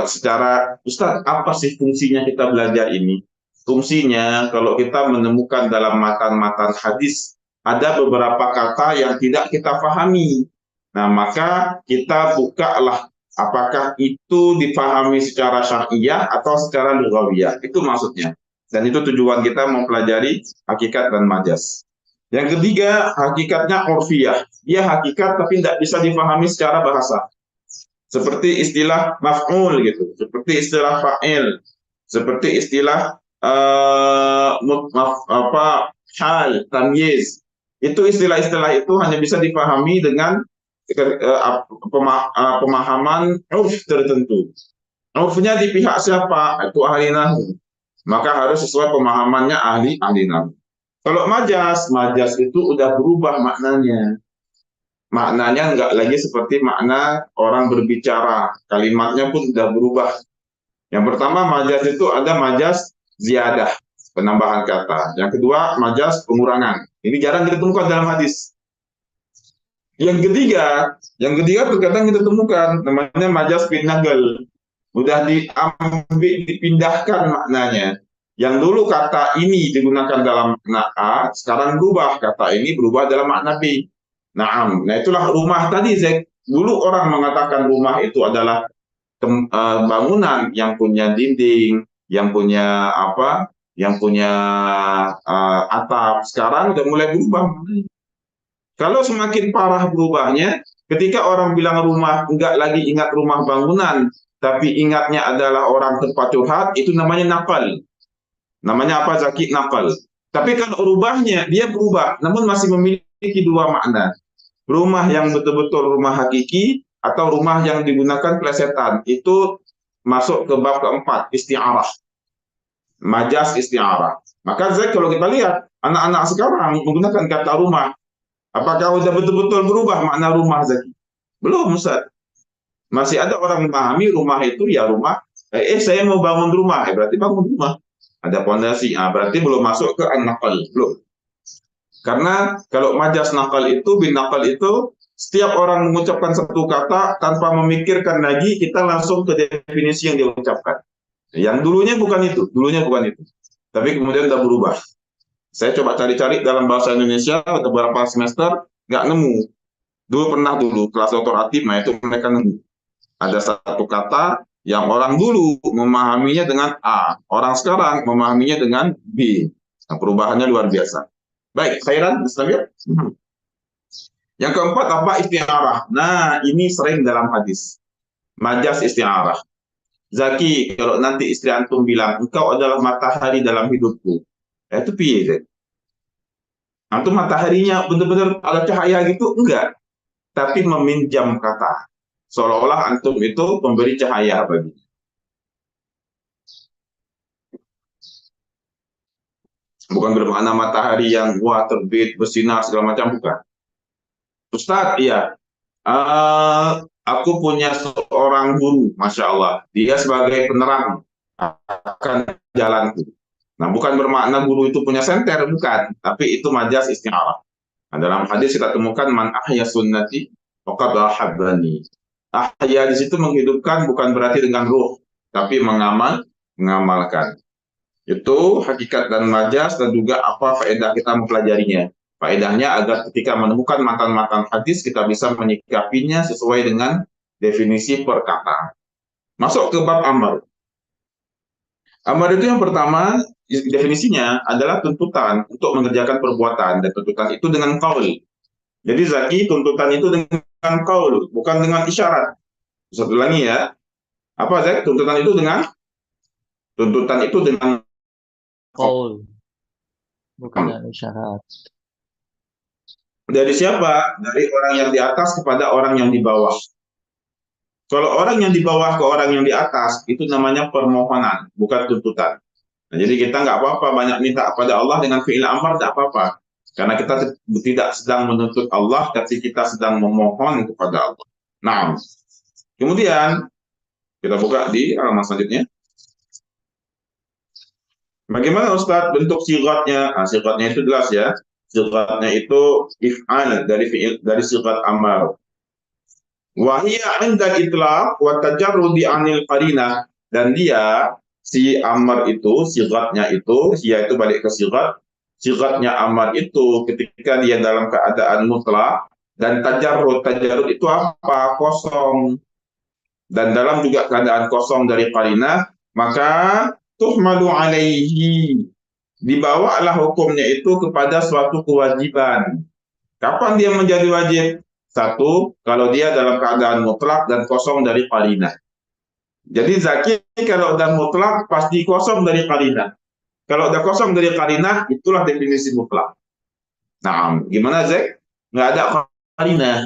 Secara Ustaz, apa sih fungsinya kita belajar ini? Fungsinya kalau kita menemukan dalam matan-matan hadis ada beberapa kata yang tidak kita pahami. Nah, maka kita bukalah apakah itu dipahami secara syariah atau secara lughawiyah. Itu maksudnya. Dan itu tujuan kita mempelajari hakikat dan majas. Yang ketiga, hakikatnya urfiyah. Dia hakikat tapi tidak bisa dipahami secara bahasa. Seperti istilah maf'ul gitu, seperti istilah fa'il, seperti istilah hal, tamyiz. Itu istilah-istilah itu hanya bisa dipahami dengan pemahaman urf tertentu. Urfnya di pihak siapa? Itu ahli nahwu. Maka harus sesuai pemahamannya ahli nahwu. Kalau majas itu udah berubah maknanya. Maknanya nggak lagi seperti makna orang berbicara. Kalimatnya pun sudah berubah. Yang pertama, majas itu ada majas ziyadah, penambahan kata. Yang kedua, majas pengurangan. Ini jarang kita temukan dalam hadis. Yang ketiga terkadang kita temukan, namanya majas bin nagel. Udah diambil, dipindahkan maknanya. Yang dulu kata ini digunakan dalam makna A, sekarang berubah. Kata ini berubah dalam makna B. Nah itulah rumah tadi, Zek. Dulu orang mengatakan rumah itu adalah bangunan yang punya dinding, yang punya atap. Sekarang udah mulai berubah. Kalau semakin parah berubahnya, ketika orang bilang rumah, enggak lagi ingat rumah bangunan, tapi ingatnya adalah orang tempat curhat, itu namanya nakal. Namanya apa, Zaki? Nakal. Tapi kalau rubahnya, dia berubah, namun masih memiliki dua makna. Rumah yang betul-betul rumah hakiki, atau rumah yang digunakan plesetan. Itu masuk ke bab keempat, isti'arah. Majas isti'arah. Maka Zaki, kalau kita lihat, anak-anak sekarang menggunakan kata rumah, apakah sudah betul-betul berubah makna rumah, Zaki? Belum, Ustaz. Masih ada orang memahami rumah itu ya rumah. Saya mau bangun rumah, berarti bangun rumah. Ada pondasi, berarti belum masuk ke an-naqal, belum. Karena kalau majas nakal itu, bin nakal itu, setiap orang mengucapkan satu kata tanpa memikirkan lagi, kita langsung ke definisi yang dia ucapkan. Yang dulunya bukan itu, tapi kemudian sudah berubah. Saya coba cari-cari dalam bahasa Indonesia beberapa semester, nggak nemu. Dulu kelas doktor Atib, nah itu mereka nemu. Ada satu kata yang orang dulu memahaminya dengan A, orang sekarang memahaminya dengan B. Nah, perubahannya luar biasa. Baik, Khairan, Bismillah. Yang keempat apa? Isti'arah. Nah, ini sering dalam hadis. Majas isti'arah. Zaki, kalau nanti istri antum bilang, engkau adalah matahari dalam hidupku. Itu piye, antum mataharinya benar-benar ada cahaya gitu? Enggak. Tapi meminjam kata. Seolah-olah antum itu memberi cahaya bagi. Bukan bermakna matahari yang wah terbit, bersinar, segala macam, bukan. Ustadz, iya. Aku punya seorang guru, Masya Allah. Dia sebagai penerang akan jalanku. Nah, bukan bermakna guru itu punya senter, bukan. Tapi itu majas isti'arah. Nah, dalam hadis kita temukan man ahya sunnati faqad ahabbani. Ahya di situ menghidupkan bukan berarti dengan ruh, tapi mengamalkan. Itu hakikat dan majas dan juga apa faedah kita mempelajarinya. Faedahnya agar ketika menemukan matan-matan hadis kita bisa menyikapinya sesuai dengan definisi perkataan. Masuk ke bab amar. Amar itu yang pertama definisinya adalah tuntutan untuk mengerjakan perbuatan, dan tuntutan itu dengan qaul. Jadi Zaki, tuntutan itu dengan qaul, bukan dengan isyarat. Satu lagi ya. Apa Zaki? Tuntutan itu dengan Qaul, bukan dengan isyarat. Dari siapa? Dari orang yang di atas kepada orang yang di bawah. Kalau orang yang di bawah ke orang yang di atas, itu namanya permohonan, bukan tuntutan. Nah, jadi kita nggak apa-apa banyak minta kepada Allah dengan fi'il amar, nggak apa-apa. Karena kita tidak sedang menuntut Allah, tapi kita sedang memohon kepada Allah. Nah, kemudian kita buka di halaman selanjutnya. Bagaimana Ustadz bentuk sigatnya? Nah, sigatnya itu jelas ya. Sigatnya itu if'al dari sigat amar. Wahia inda itlaq wa tajarrudi anil qarinah, dan dia si amar itu sigatnya itu yaitu balik ke sigatnya amar itu ketika dia dalam keadaan mutlak, dan tajarrud itu apa? Kosong. Dan dalam juga keadaan kosong dari qarinah, maka tuhmalu alaihi, dibawalah hukumnya itu kepada suatu kewajiban. Kapan dia menjadi wajib? Satu, kalau dia dalam keadaan mutlak dan kosong dari qarinah. Jadi zaki kalau udah mutlak pasti kosong dari qarinah. Kalau udah kosong dari qarinah, itulah definisi mutlak. Nah, gimana Zak? Nggak ada qarinah.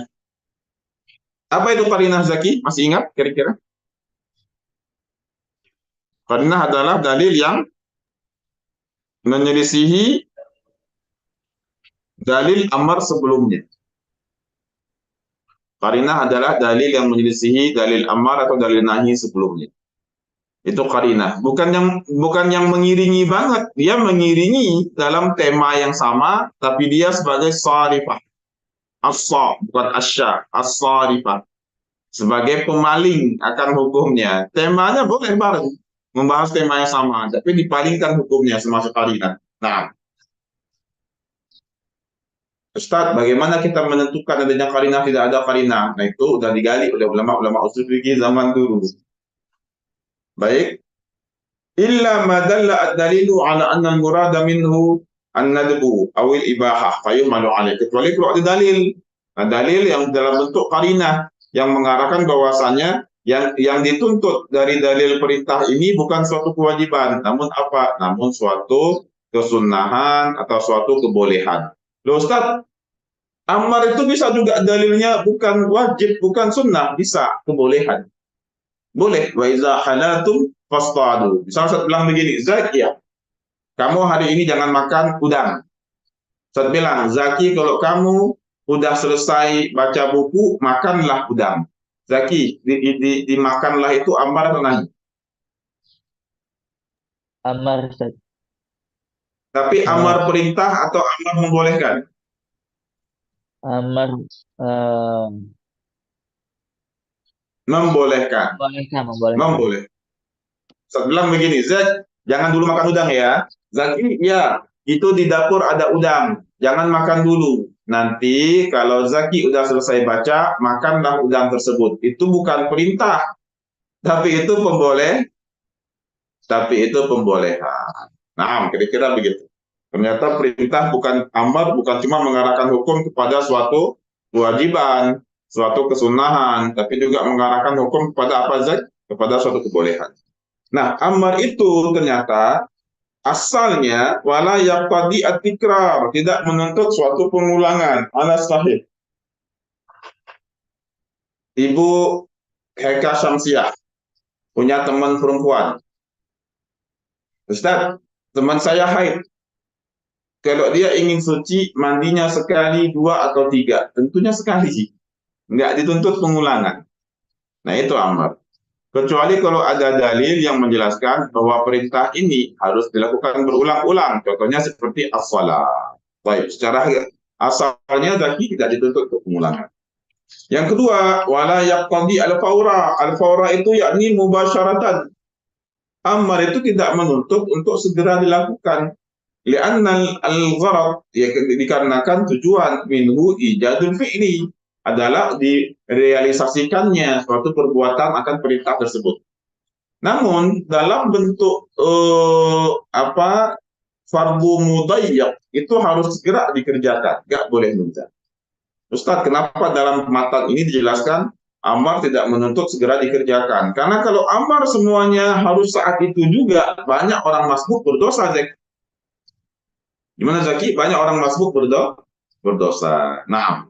Apa itu qarinah zaki? Masih ingat kira-kira? Qarinah adalah dalil yang menyelisihi dalil amar sebelumnya. Qarinah adalah dalil yang menyelisihi dalil amar atau dalil nahi sebelumnya. Itu qarinah. Bukan yang mengiringi banget. Dia mengiringi dalam tema yang sama, tapi dia sebagai sarifah. As-sa, bukan asya. As-sarifah. Sebagai pemaling akan hukumnya. Temanya boleh bareng. Membahas tema yang sama, tapi dipalingkan hukumnya semasa qarinah. Nah, Ustaz, bagaimana kita menentukan adanya qarinah, tidak ada qarinah? Nah, itu udah digali oleh ulama-ulama usul fikih zaman dulu. Baik. Illa ma dalla ad-dalilu ala anna al-murada minhu an-nadbu awil ibahah fayuhmalu alaih. Kecuali kalau ada dalil. Nah, dalil yang dalam bentuk qarinah yang mengarahkan bahwasannya yang dituntut dari dalil perintah ini bukan suatu kewajiban, namun apa? Namun suatu kesunahan atau suatu kebolehan. Loh Ustaz, amar itu bisa juga dalilnya bukan wajib, bukan sunnah, bisa kebolehan. Boleh. Wa iza halatum fastadu. Misal Ustaz bilang begini, Zaki ya, kamu hari ini jangan makan udang. Ustaz bilang, Zaki kalau kamu udah selesai baca buku, makanlah udang. Zaki, dimakanlah itu amar atau nahi? Amar, Ustaz. Tapi amar perintah atau amar membolehkan? Amar Membolehkan. Memboleh. Ustaz bilang begini, Zak, jangan dulu makan udang ya. Zaki, ya, itu di dapur ada udang. Jangan makan dulu. Nanti kalau Zaki udah selesai baca, makanlah udang tersebut. Itu bukan perintah, tapi itu pembolehan. Nah, kira-kira begitu. Ternyata perintah bukan amar, bukan cuma mengarahkan hukum kepada suatu kewajiban, suatu kesunahan, tapi juga mengarahkan hukum kepada apa saja, kepada suatu kebolehan. Nah, amar itu ternyata asalnya wala yaqtadi at-tikrar, tidak menuntut suatu pengulangan. Ala sahih. Ibu Heka Syamsiah punya teman perempuan. Ustaz, teman saya haid. Kalau dia ingin suci, mandinya sekali, dua, atau tiga. Tentunya sekali sih. Nggak dituntut pengulangan. Nah, itu amar. Kecuali kalau ada dalil yang menjelaskan bahwa perintah ini harus dilakukan berulang-ulang. Contohnya seperti as-shalah. Baik, secara asalnya Zaki tidak dituntut untuk pengulangan. Yang kedua, wala yaqtadi al-fawra. Al-fawra itu yakni mubasyaratan. Amar itu tidak menuntut untuk segera dilakukan. Li'anna al-gharad, ya, dikarenakan tujuan minhu ijadul fi'li adalah direalisasikannya suatu perbuatan akan perintah tersebut. Namun dalam bentuk fardu mudayyak itu harus segera dikerjakan, nggak boleh nunda. Ustaz, kenapa dalam matan ini dijelaskan amar tidak menuntut segera dikerjakan? Karena kalau amar semuanya harus saat itu juga, banyak orang masbuk berdosa, Zek. Gimana Zaki? Banyak orang masbuk berdosa. Nah,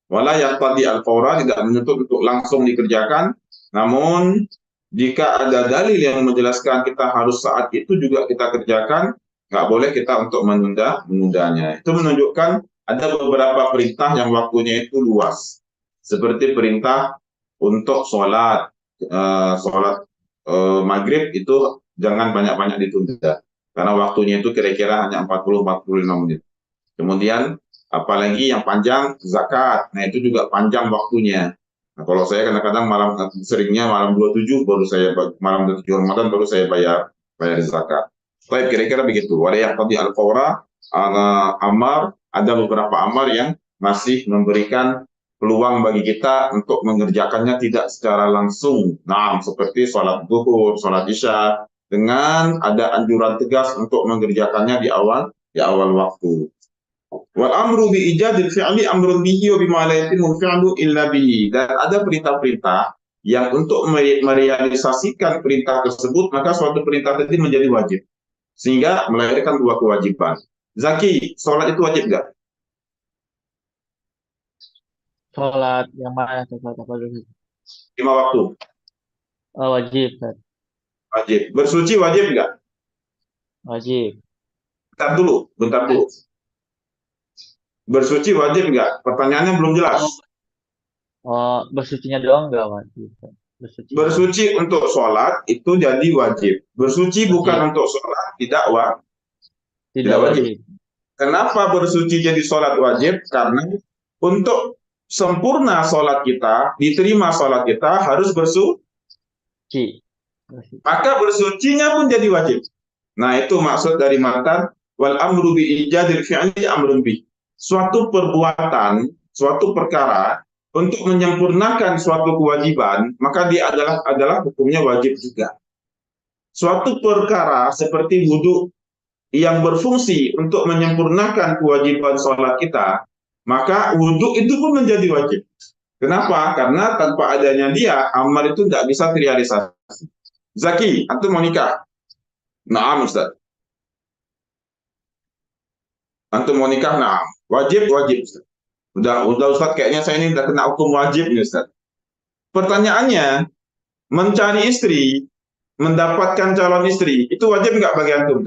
wala yaqtadi al-fawra, tidak menuntut untuk langsung dikerjakan. Namun jika ada dalil yang menjelaskan kita harus saat itu juga kita kerjakan, Nggak boleh kita untuk menundanya. Itu menunjukkan ada beberapa perintah yang waktunya itu luas. Seperti perintah untuk sholat maghrib itu jangan banyak-banyak ditunda. Karena waktunya itu kira-kira hanya 40-45 menit. Kemudian apalagi yang panjang zakat, nah itu juga panjang waktunya. Nah, kalau saya kadang-kadang seringnya malam 27 baru saya malam 27 Ramadan baru saya bayar zakat. Baik, kira-kira begitu. Ada yang tadi al-fawra, amar, ada beberapa amar yang masih memberikan peluang bagi kita untuk mengerjakannya tidak secara langsung. Nah, seperti sholat zuhur, sholat isya, dengan ada anjuran tegas untuk mengerjakannya di awal waktu. Wal amru bi ijadil fi'li amrun bihi wa bima la yatimmu fi'lu illa bihi. Dan ada perintah-perintah yang untuk merealisasikan perintah tersebut maka suatu perintah tadi menjadi wajib. Sehingga melahirkan dua kewajiban. Zaki, sholat itu wajib nggak? Sholat yang mana tuh? Sholat apa dulu? 5 waktu. Oh, wajib, Ustaz. Wajib. Bersuci wajib nggak? Wajib. Bentar dulu. Bersuci wajib nggak? Pertanyaannya belum jelas. Oh, bersucinya doang nggak wajib, Ustaz. Bersuci untuk sholat itu jadi wajib. Bersuci bukan untuk sholat tidak wajib. Kenapa bersuci jadi sholat wajib? Karena untuk sempurna sholat kita, diterima sholat kita harus bersuci. Maka bersucinya pun jadi wajib. Nah, itu maksud dari matan wal amru bi ijadil fi'li amrun bi. Suatu perbuatan, suatu perkara untuk menyempurnakan suatu kewajiban, maka dia adalah hukumnya wajib juga. Suatu perkara seperti wudhu yang berfungsi untuk menyempurnakan kewajiban sholat kita, maka wudhu itu pun menjadi wajib. Kenapa? Karena tanpa adanya dia, amal itu tidak bisa terrealisasi. Zaki, antum mau nikah? Naam, Ustaz. Antum mau nikah? Naam. Wajib, Ustaz. Udah Ustaz, kayaknya saya ini udah kena hukum wajib nih, Ustaz. Pertanyaannya, mencari istri, mendapatkan calon istri, itu wajib nggak bagi antum?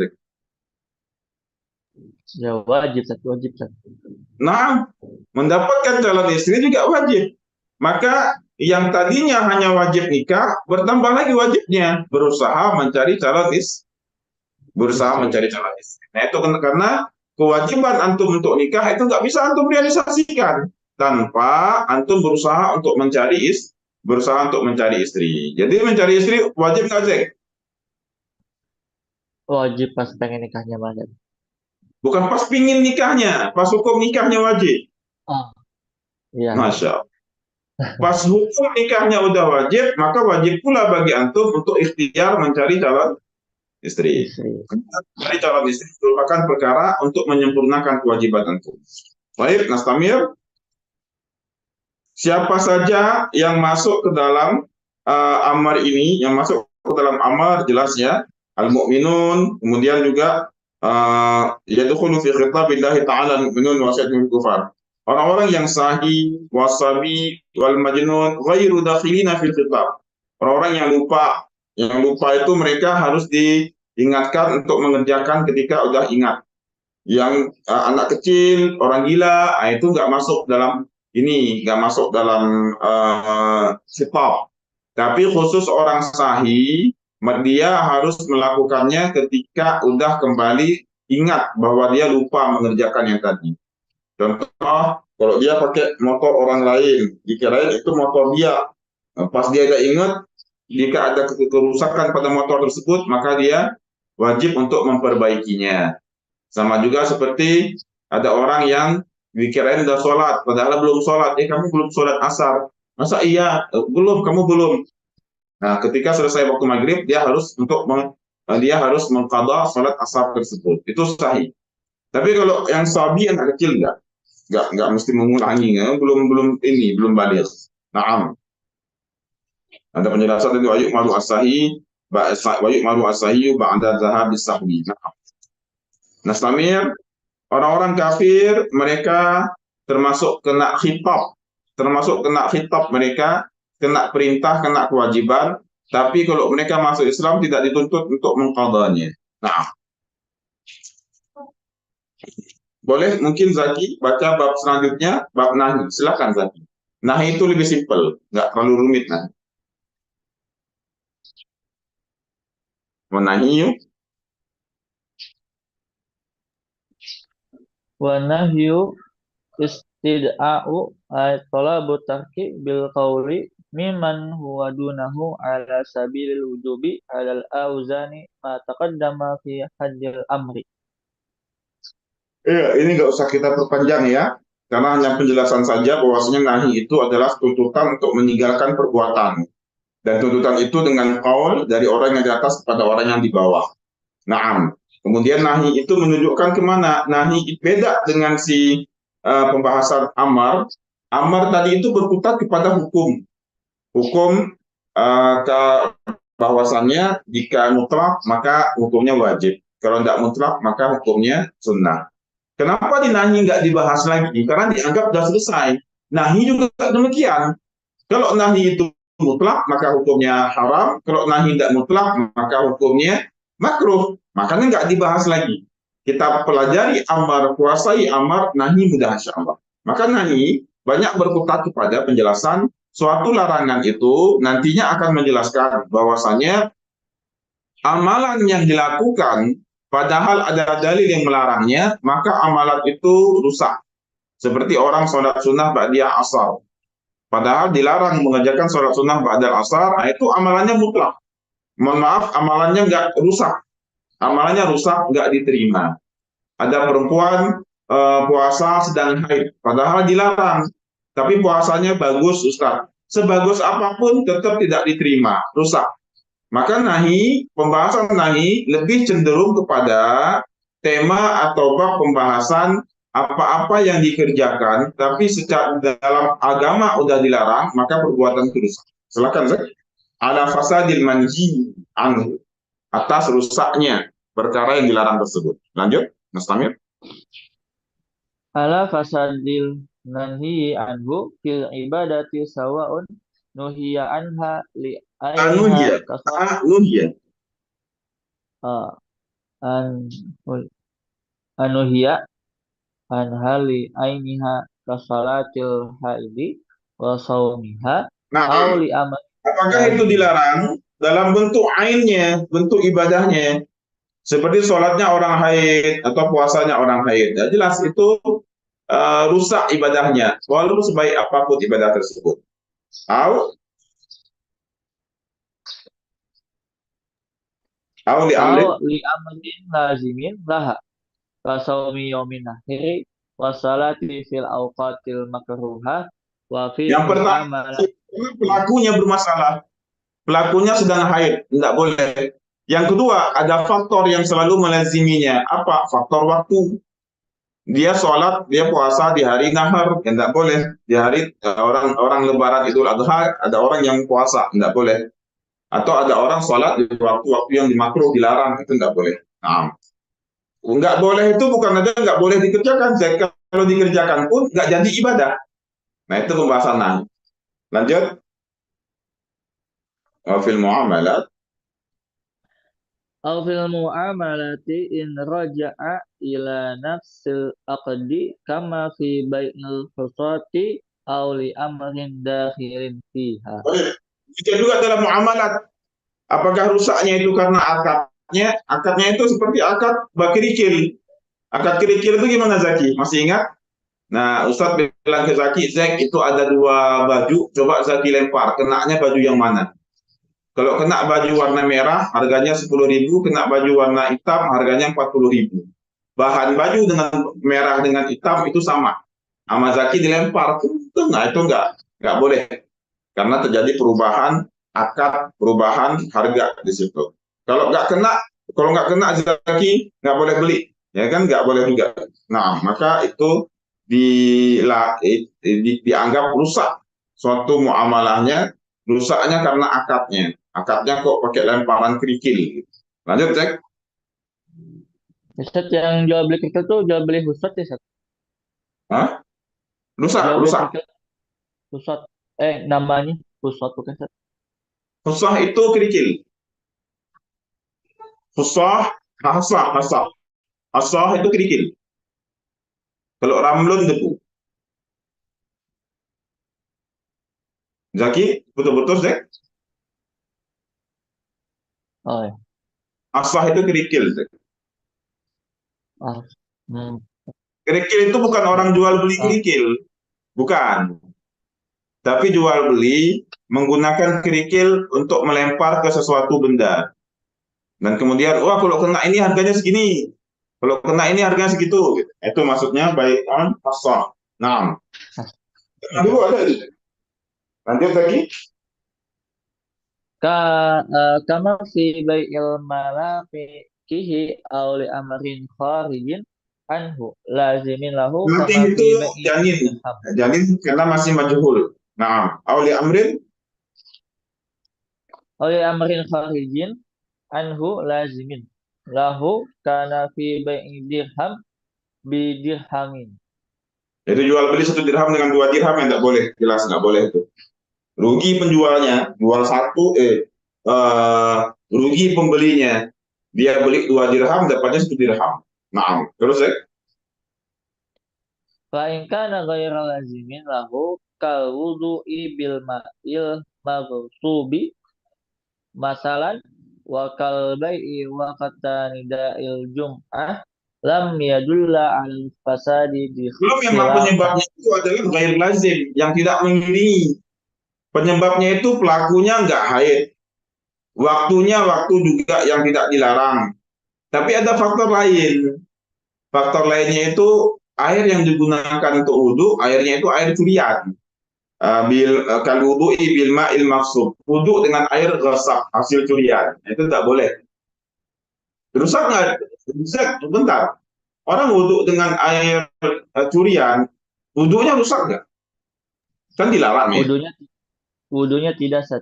Ya wajib, Ustaz. Nah, mendapatkan calon istri juga wajib. Maka yang tadinya hanya wajib nikah, bertambah lagi wajibnya berusaha mencari calon istri. Nah, itu karena kewajiban antum untuk nikah itu nggak bisa antum realisasikan tanpa antum berusaha untuk mencari istri. Jadi mencari istri wajib nggak, Cek? Wajib pas pengen nikahnya mana? Bukan pas pingin nikahnya, pas hukum nikahnya wajib. Oh, iya. Masya Allah. Pas hukum nikahnya udah wajib, maka wajib pula bagi antum untuk ikhtiar mencari calon istri. Mencari calon istri merupakan perkara untuk menyempurnakan kewajiban antum. Baik, Nastamir. Siapa saja yang masuk ke dalam amar ini, yang masuk ke dalam amar jelas ya, al-mu'minun, kemudian juga yadkhulu fi khitabillahi ta'ala al-mu'minun wa sayyidul kufar. Orang-orang yang sahih, wasabi, wal majnun, ghairu dakhilina fil khitab. Orang-orang yang lupa itu mereka harus diingatkan untuk mengerjakan ketika udah ingat. Yang anak kecil, orang gila, itu nggak masuk dalam khitab. Tapi khusus orang sahih, dia harus melakukannya ketika udah kembali ingat bahwa dia lupa mengerjakan yang tadi. Contoh, kalau dia pakai motor orang lain, dikirain itu motor dia. Pas dia ada ingat, jika ada kerusakan pada motor tersebut, maka dia wajib untuk memperbaikinya. Sama juga seperti ada orang yang dikirain udah sholat, padahal belum sholat. Kamu belum sholat asar. Masa iya? Belum, kamu belum. Nah, ketika selesai waktu maghrib, dia harus mengqadha sholat asar tersebut. Itu sahih. Tapi kalau yang sabi, anak kecil nggak mesti mengulangi, belum balik. Naam. Ada penjelasan itu ayuk malu asahi ba'da zahabis sahbi. Naam. Nastamir, orang-orang kafir mereka termasuk kena khitab mereka kena perintah, kena kewajiban, tapi kalau mereka masuk Islam tidak dituntut untuk mengqadanya. Nah, Boleh mungkin Zaki baca bab selanjutnya, bab nahi. Silakan Zaki. Nahi itu lebih simpel, nggak terlalu rumit nah. Menahi yuk. Wa nahyu istida'u ay talabu tarki bil qawli mimman huwa dunahu ala sabilil wujubi alal auzani ma taqaddama fi haddil amri. Iya, ini nggak usah kita perpanjang ya, karena hanya penjelasan saja bahwasanya nahi itu adalah tuntutan untuk meninggalkan perbuatan. Dan tuntutan itu dengan qaul dari orang yang di atas kepada orang yang di bawah. Naam. Kemudian nahi itu menunjukkan kemana? Nahi beda dengan si pembahasan amar. Amar tadi itu berkutat kepada hukum. Hukum ke bahwasannya jika mutlak maka hukumnya wajib. Kalau tidak mutlak maka hukumnya sunnah. Kenapa di nahi nggak dibahas lagi? Karena dianggap sudah selesai. Nahi juga demikian. Kalau nahi itu mutlak maka hukumnya haram. Kalau nahi tidak mutlak maka hukumnya makruh. Makanya nggak dibahas lagi. Kita pelajari amar, kuasai amar, nahi mudah insya Allah. Maka nahi banyak berkutat kepada penjelasan suatu larangan itu nantinya akan menjelaskan bahwasanya amalan yang dilakukan padahal ada dalil yang melarangnya, maka amalan itu rusak. Seperti orang sholat sunnah ba'diyah asar. Padahal dilarang mengerjakan sholat sunnah ba'dal asar, itu amalannya mutlak. Mohon maaf, amalannya nggak rusak. Amalannya rusak, nggak diterima. Ada perempuan puasa sedang haid, padahal dilarang. Tapi puasanya bagus, Ustaz. Sebagus apapun tetap tidak diterima, rusak. Maka nahi, pembahasan nahi lebih cenderung kepada tema atau bab pembahasan apa-apa yang dikerjakan, tapi secara dalam agama udah dilarang, maka perbuatan itu rusak. Silakan, Zak. Ala fasadil manhi anhu, atas rusaknya perkara yang dilarang tersebut. Lanjut, Mas Tamir. Ala fasadil nanhi anhu fil ibadati sawa'un nuhiya anha li ainiha Anuhya, kasal anuhya. an anuhiya an hali ainiha kasalatil haidi wa saumiha Nah, au li amal apakah itu lazim. dilarang dalam bentuk ainnya, bentuk ibadahnya? Seperti sholatnya orang haid atau puasanya orang haid. Ya, jelas itu rusak ibadahnya, walaupun sebaik apapun ibadah tersebut. Au li amrin. Au li amalin lazimin laha kasaumi yaumin akhiri wa salati fil awqatil makruha wa fi Yang pertama, muamalah. pelakunya bermasalah. Pelakunya sedang haid, tidak boleh. Yang kedua, ada faktor yang selalu melaziminya. Apa? Faktor waktu. Dia sholat, dia puasa di hari nahar, ya tidak boleh. Di hari orang Lebaran Idul Adha, ada orang yang puasa, tidak boleh. Atau ada orang sholat di waktu-waktu yang dimakruh, dilarang, itu tidak boleh. Nah, nggak boleh itu bukan aja nggak boleh dikerjakan. Kalau dikerjakan pun nggak jadi ibadah. Nah, itu pembahasan nah. Lanjut. Fil muamalat. Au fil muamalati in raja'a ila nafsil aqdi kama fi bai'il husati au li amrin dakhilin fiha. Boleh. Jika juga dalam muamalat. Apakah rusaknya itu karena akadnya? Akadnya itu seperti akad bakirikil. Akad kerikil itu gimana Zaki? Masih ingat? Nah, Ustadz bilang ke Zaki, Zak itu ada dua baju, coba Zaki lempar, kenanya baju yang mana? Kalau kena baju warna merah, harganya 10.000, kena baju warna hitam, harganya 40.000. Bahan baju dengan merah dengan hitam itu sama. Sama Zaki dilempar, nah itu nggak boleh. Karena terjadi perubahan akad, perubahan harga di situ. Kalau nggak kena Zaki nggak boleh beli, ya kan nggak boleh juga. Nah, maka itu dianggap rusak suatu muamalahnya, rusaknya karena akadnya. Akadnya kok pakai lemparan kerikil. Lanjut, cek. Ustaz yang jual beli kerikil tuh jual beli Ustaz ya Ustaz? Hah? Rusak, Jual beli rusak. kerikil Ustaz. Namanya Ustaz bukan Ustaz. Rusah itu kerikil. Rusah, hasah, hasah. Hasah itu kerikil. Kalau ramlun debu. Zaki, betul-betul Zek. Oh ya. Asah itu kerikil, Zek. Ah, hmm. Kerikil itu bukan orang jual beli Ah, kerikil, bukan. Tapi jual beli menggunakan kerikil untuk melempar ke sesuatu benda. Dan kemudian, wah kalau kena ini harganya segini, kalau kena ini harganya segitu. Itu maksudnya baik asah. Nah, dulu ada itu. Lanjut lagi. ka kama fi bai'il malaqihi aw li amrin kharijin anhu lazimin lahu Nanti kama fi itu bai'i janin. dirham. Janin karena masih majhul. Nah, awli amrin. Aw li amrin kharijin anhu lazimin lahu kana fi bai'i dirham bi dirhamin. Itu jual beli 1 dirham dengan 2 dirham yang nggak boleh. Jelas nggak boleh itu. Rugi penjualnya, jual satu, rugi pembelinya. Dia beli 2 dirham, dapatnya 1 dirham. Nah, terus Fa in kana ghairu lazimin lahu kal wudu'i bil ma'il maghsubi masalan wa kal bai'i wa nida'il jum'ah lam yadulla al fasadi bi belum memang khilafah. penyebabnya itu adalah ghair lazim, yang tidak mengiringi. Penyebabnya itu pelakunya nggak haid. Waktunya waktu juga yang tidak dilarang. Tapi ada faktor lain. Faktor lainnya itu air yang digunakan untuk wudhu, airnya itu air curian. Kal wudu'i bil ma'il maksud. Wudhu dengan air resap, hasil curian. Itu tidak boleh. Rusak nggak? Rusak, bentar. Orang wudhu dengan air curian, wudhunya rusak nggak? Kan dilarang ya. Wudunya wudunya tidak sah.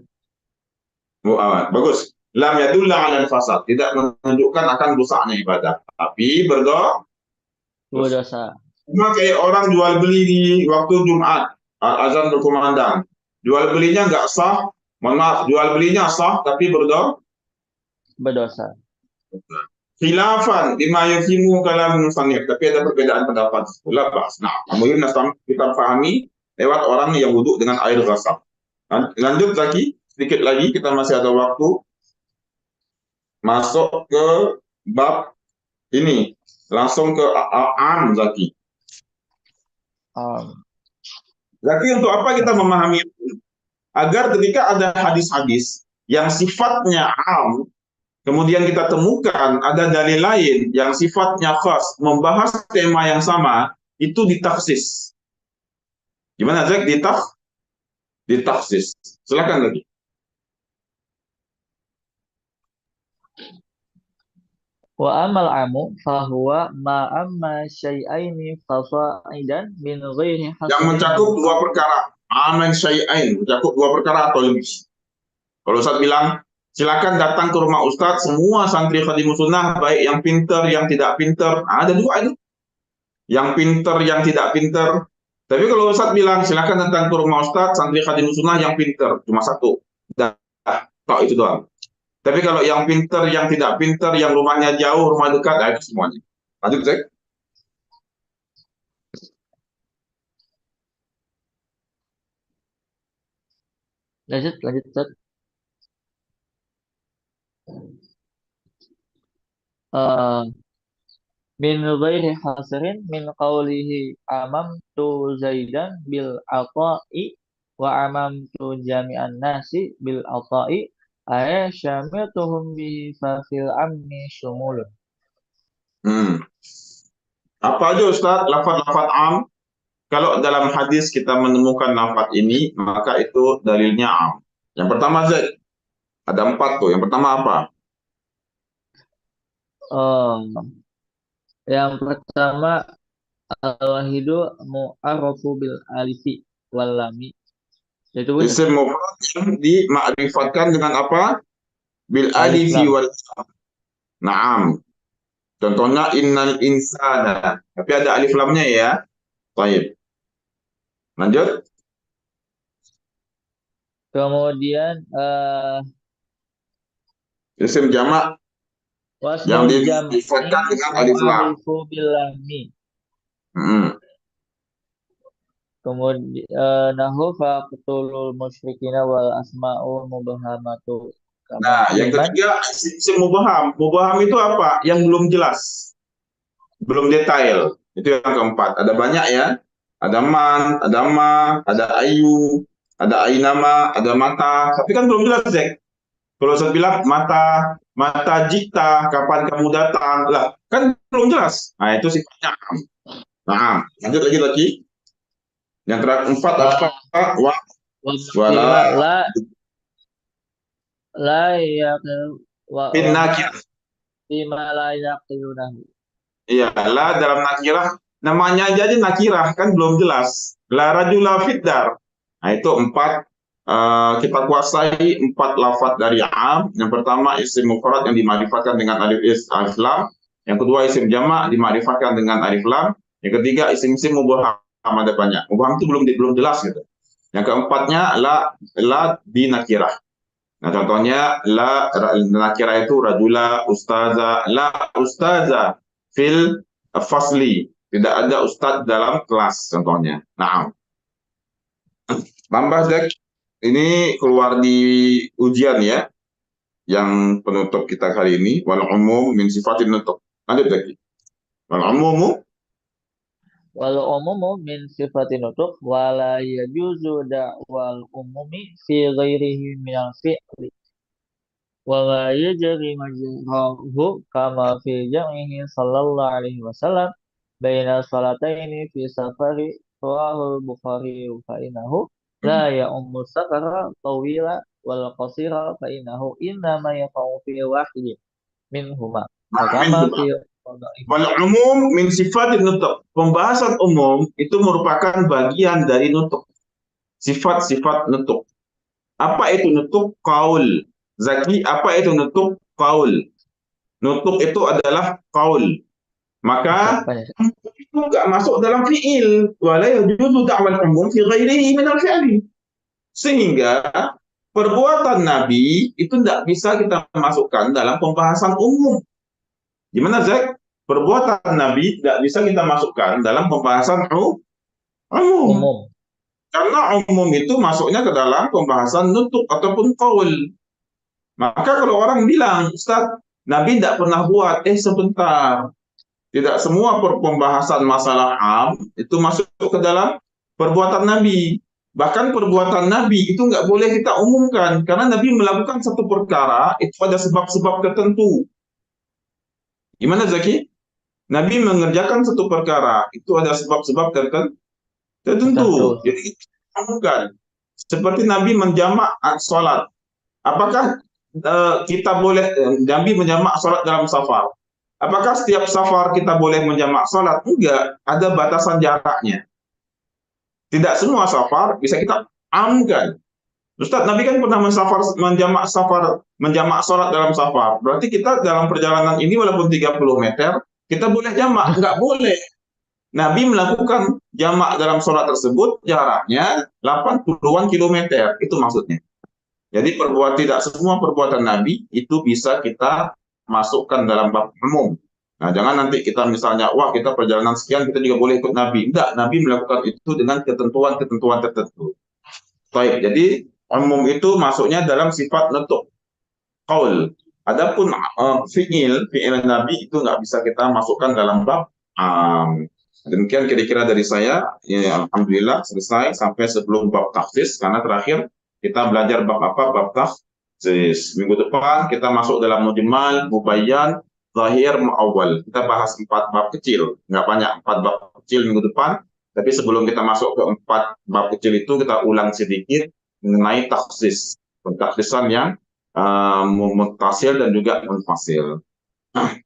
Bagus. Lam yadulla 'alal fasad, tidak menunjukkan akan rusaknya ibadah. Tapi terus Berdosa. cuma kayak orang jual beli di waktu Jumat, azan berkumandang. Jual belinya nggak sah, mohon maaf, jual belinya sah tapi Berdosa. khilafan lima yufimu kalam musannif, tapi ada perbedaan pendapat. Ulah bahas. Nah, kemudian kita pahami lewat orang yang wudhu dengan air resap. Lanjut lagi, sedikit lagi, kita masih ada waktu. Masuk ke bab ini, langsung ke am Zaki. Um, Zaki, untuk apa kita memahami itu? Agar ketika ada hadis-hadis yang sifatnya am, kemudian kita temukan ada dalil lain yang sifatnya khas, membahas tema yang sama, itu ditaksis. Gimana Zak? Ditaksis. Silakan lagi. wa amal amu fahuwa ma amma syai'aini fasaidan min ghairi Yang hasrin mencakup min dua qawli. perkara. Amen syai'ain, mencakup 2 perkara atau lebih. Kalau Ustaz bilang, silakan datang ke rumah Ustaz, semua santri Khadimus Sunnah, baik yang pinter, yang tidak pinter. Nah, ada 2 itu. Yang pinter, yang tidak pinter. Tapi kalau Ustaz bilang, silakan datang ke rumah Ustaz, santri Khadimus Sunnah yang pinter. Cuma 1. Dah, kok itu doang. Tapi kalau yang pinter, yang tidak pinter, yang rumahnya jauh, rumah dekat, nah itu semuanya. Lanjut, Zek. Lanjut, lanjut, Ustaz. Eh, min ghairi hasrin min qawlihi amamtu zaidan bil ata'i wa amamtu jami'an nasi bil ata'i ay syamiltuhum bihi fa fil amni syumulun. Hmm. Apa aja Ustaz? Lafaz-lafaz am. Kalau dalam hadis kita menemukan lafaz ini, maka itu dalilnya am. Yang pertama, Zek. Ada 4 tuh. Yang pertama apa? Oh, yang pertama al-wahidu mu'arrafu bil alifi wal lami. Itu benar. Isim mufrad yang dimakrifatkan dengan apa? Bil Alif alifi lam. wal lam. Naam. Contohnya innal insana. Tapi ada alif lamnya ya. Baik. Lanjut. Kemudian Isim jamak yang wasmul jam'i difatkan dengan alif lam. mu'arrifu bil lami. Hmm. Kemudian nahu faqtulul musyrikina wal asma'ul mubhamatu kama Nah, yang iman ketiga isim mubham. Mubham itu apa? Yang belum jelas, belum detail. Itu yang keempat. Ada banyak ya. Ada man, ada ma, ada ayu, ada ainama, ada mata. Tapi kan belum jelas, Zek. Kalau saya bilang mata, mata jita, kapan kamu datang, lah kan belum jelas. Nah itu sifatnya. Nah, lanjut lagi. Yang terakhir empat apa? Wa, wala, wa la yaqil wa bin ma nakir. bima la yaqilunahu. Iya, la dalam nakirah, namanya jadi nakirah kan belum jelas. La rajula fiddar. Nah itu empat, kita kuasai empat lafaz dari am. Yang pertama isim mufrad yang dimarifatkan dengan alif lam. Yang kedua isim jamak dimarifatkan dengan alif lam. Yang ketiga isim-isim mubham, ada banyak. Mubham itu belum jelas gitu. Yang keempatnya la di nakirah. Nah contohnya la nakirah itu rajula, ustaza, la ustaza fil fasli. Tidak ada ustaz dalam kelas contohnya. Nah, tambah Zek, ini keluar di ujian ya, yang penutup kita kali ini. Wal umum min sifatin nutuk. Lanjut lagi. Wal umumu Wal umumu min sifatin nutuk wala yajuzu da'wal umumi fi ghairihi minal fi'li wa ma yajri majrahu kama fi jam'ihi sallallahu alaihi wasallam baina salataini fi safari rawahul Bukhari fa innahu la ya'ummu safara tawila wal qasira fa innahu innama yaqa'u fi wahidin minhuma min kama huma. fi Wal umum min sifatin nutuk. Pembahasan umum itu merupakan bagian dari nutuk. Sifat-sifat nutuk. Apa itu nutuk? Qaul. Zaki, apa itu nutuk? Qaul. Nutuk itu adalah qaul. Maka ucapan ya. itu nggak masuk dalam fiil. Wala yajuzu da'wal umum fi ghairihi min al-fi'li. Sehingga perbuatan Nabi itu tidak bisa kita masukkan dalam pembahasan umum. Gimana, Zek? Perbuatan Nabi tidak bisa kita masukkan dalam pembahasan umum. Umum. Karena umum itu masuknya ke dalam pembahasan nutuk ataupun qaul. Maka kalau orang bilang, Ustaz, Nabi tidak pernah buat, sebentar. Tidak semua pembahasan masalah am itu masuk ke dalam perbuatan Nabi. Bahkan perbuatan Nabi itu nggak boleh kita umumkan. Karena Nabi melakukan satu perkara, itu ada sebab-sebab tertentu. Gimana, Zaki? Nabi mengerjakan satu perkara, itu ada sebab-sebab tertentu. Jadi bukan seperti Nabi menjamak sholat. Apakah kita boleh Nabi menjamak sholat dalam safar? Apakah setiap safar kita boleh menjamak sholat? Enggak, ada batasan jaraknya. Tidak semua safar bisa kita amkan. Ustaz, Nabi kan pernah menjamak sholat dalam safar. Berarti kita dalam perjalanan ini walaupun 30 meter, kita boleh jamak? Enggak boleh. Nabi melakukan jamak dalam sholat tersebut jaraknya 80-an kilometer. Itu maksudnya. Jadi tidak semua perbuatan Nabi itu bisa kita masukkan dalam bab umum. Nah, jangan nanti kita misalnya, wah kita perjalanan sekian kita juga boleh ikut Nabi. Enggak, Nabi melakukan itu dengan ketentuan-ketentuan tertentu. Baik, jadi umum itu masuknya dalam sifat nutuk, qaul. Adapun fi'il Nabi itu nggak bisa kita masukkan dalam bab demikian kira-kira dari saya. Ya, alhamdulillah selesai sampai sebelum bab takhsis, karena terakhir kita belajar bab apa? Bab takhsis. Minggu depan kita masuk dalam mujmal, mubayyan, zahir, muawwal. Kita bahas 4 bab kecil, nggak banyak, 4 bab kecil minggu depan. Tapi sebelum kita masuk ke 4 bab kecil itu, kita ulang sedikit mengenai takhsis, pentakhsisan yang muttasil dan juga munfasil.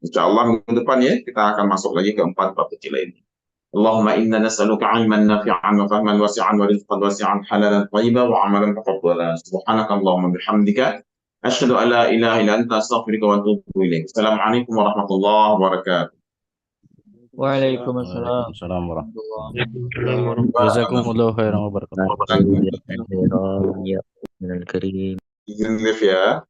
Insyaallah minggu depan ya kita akan masuk lagi ke 4 bab kecil ini. Allahumma inna nas'aluka 'ilman nafi'an wa fahman wasi'an wa rizqan wasi'an halalan thayyiban wa 'amalan taqabbalan. Subhanaka Allahumma bihamdika asyhadu an la ilaha illa anta astaghfiruka wa atubu ilaik. Assalamualaikum warahmatullahi wabarakatuh. Waalaikumsalam Waalaikumsalam warahmatullahi warahmatullahi wabarakatuh. Jazakumullahu khairan wa barakallahu. Ya, Karim. Izin live ya.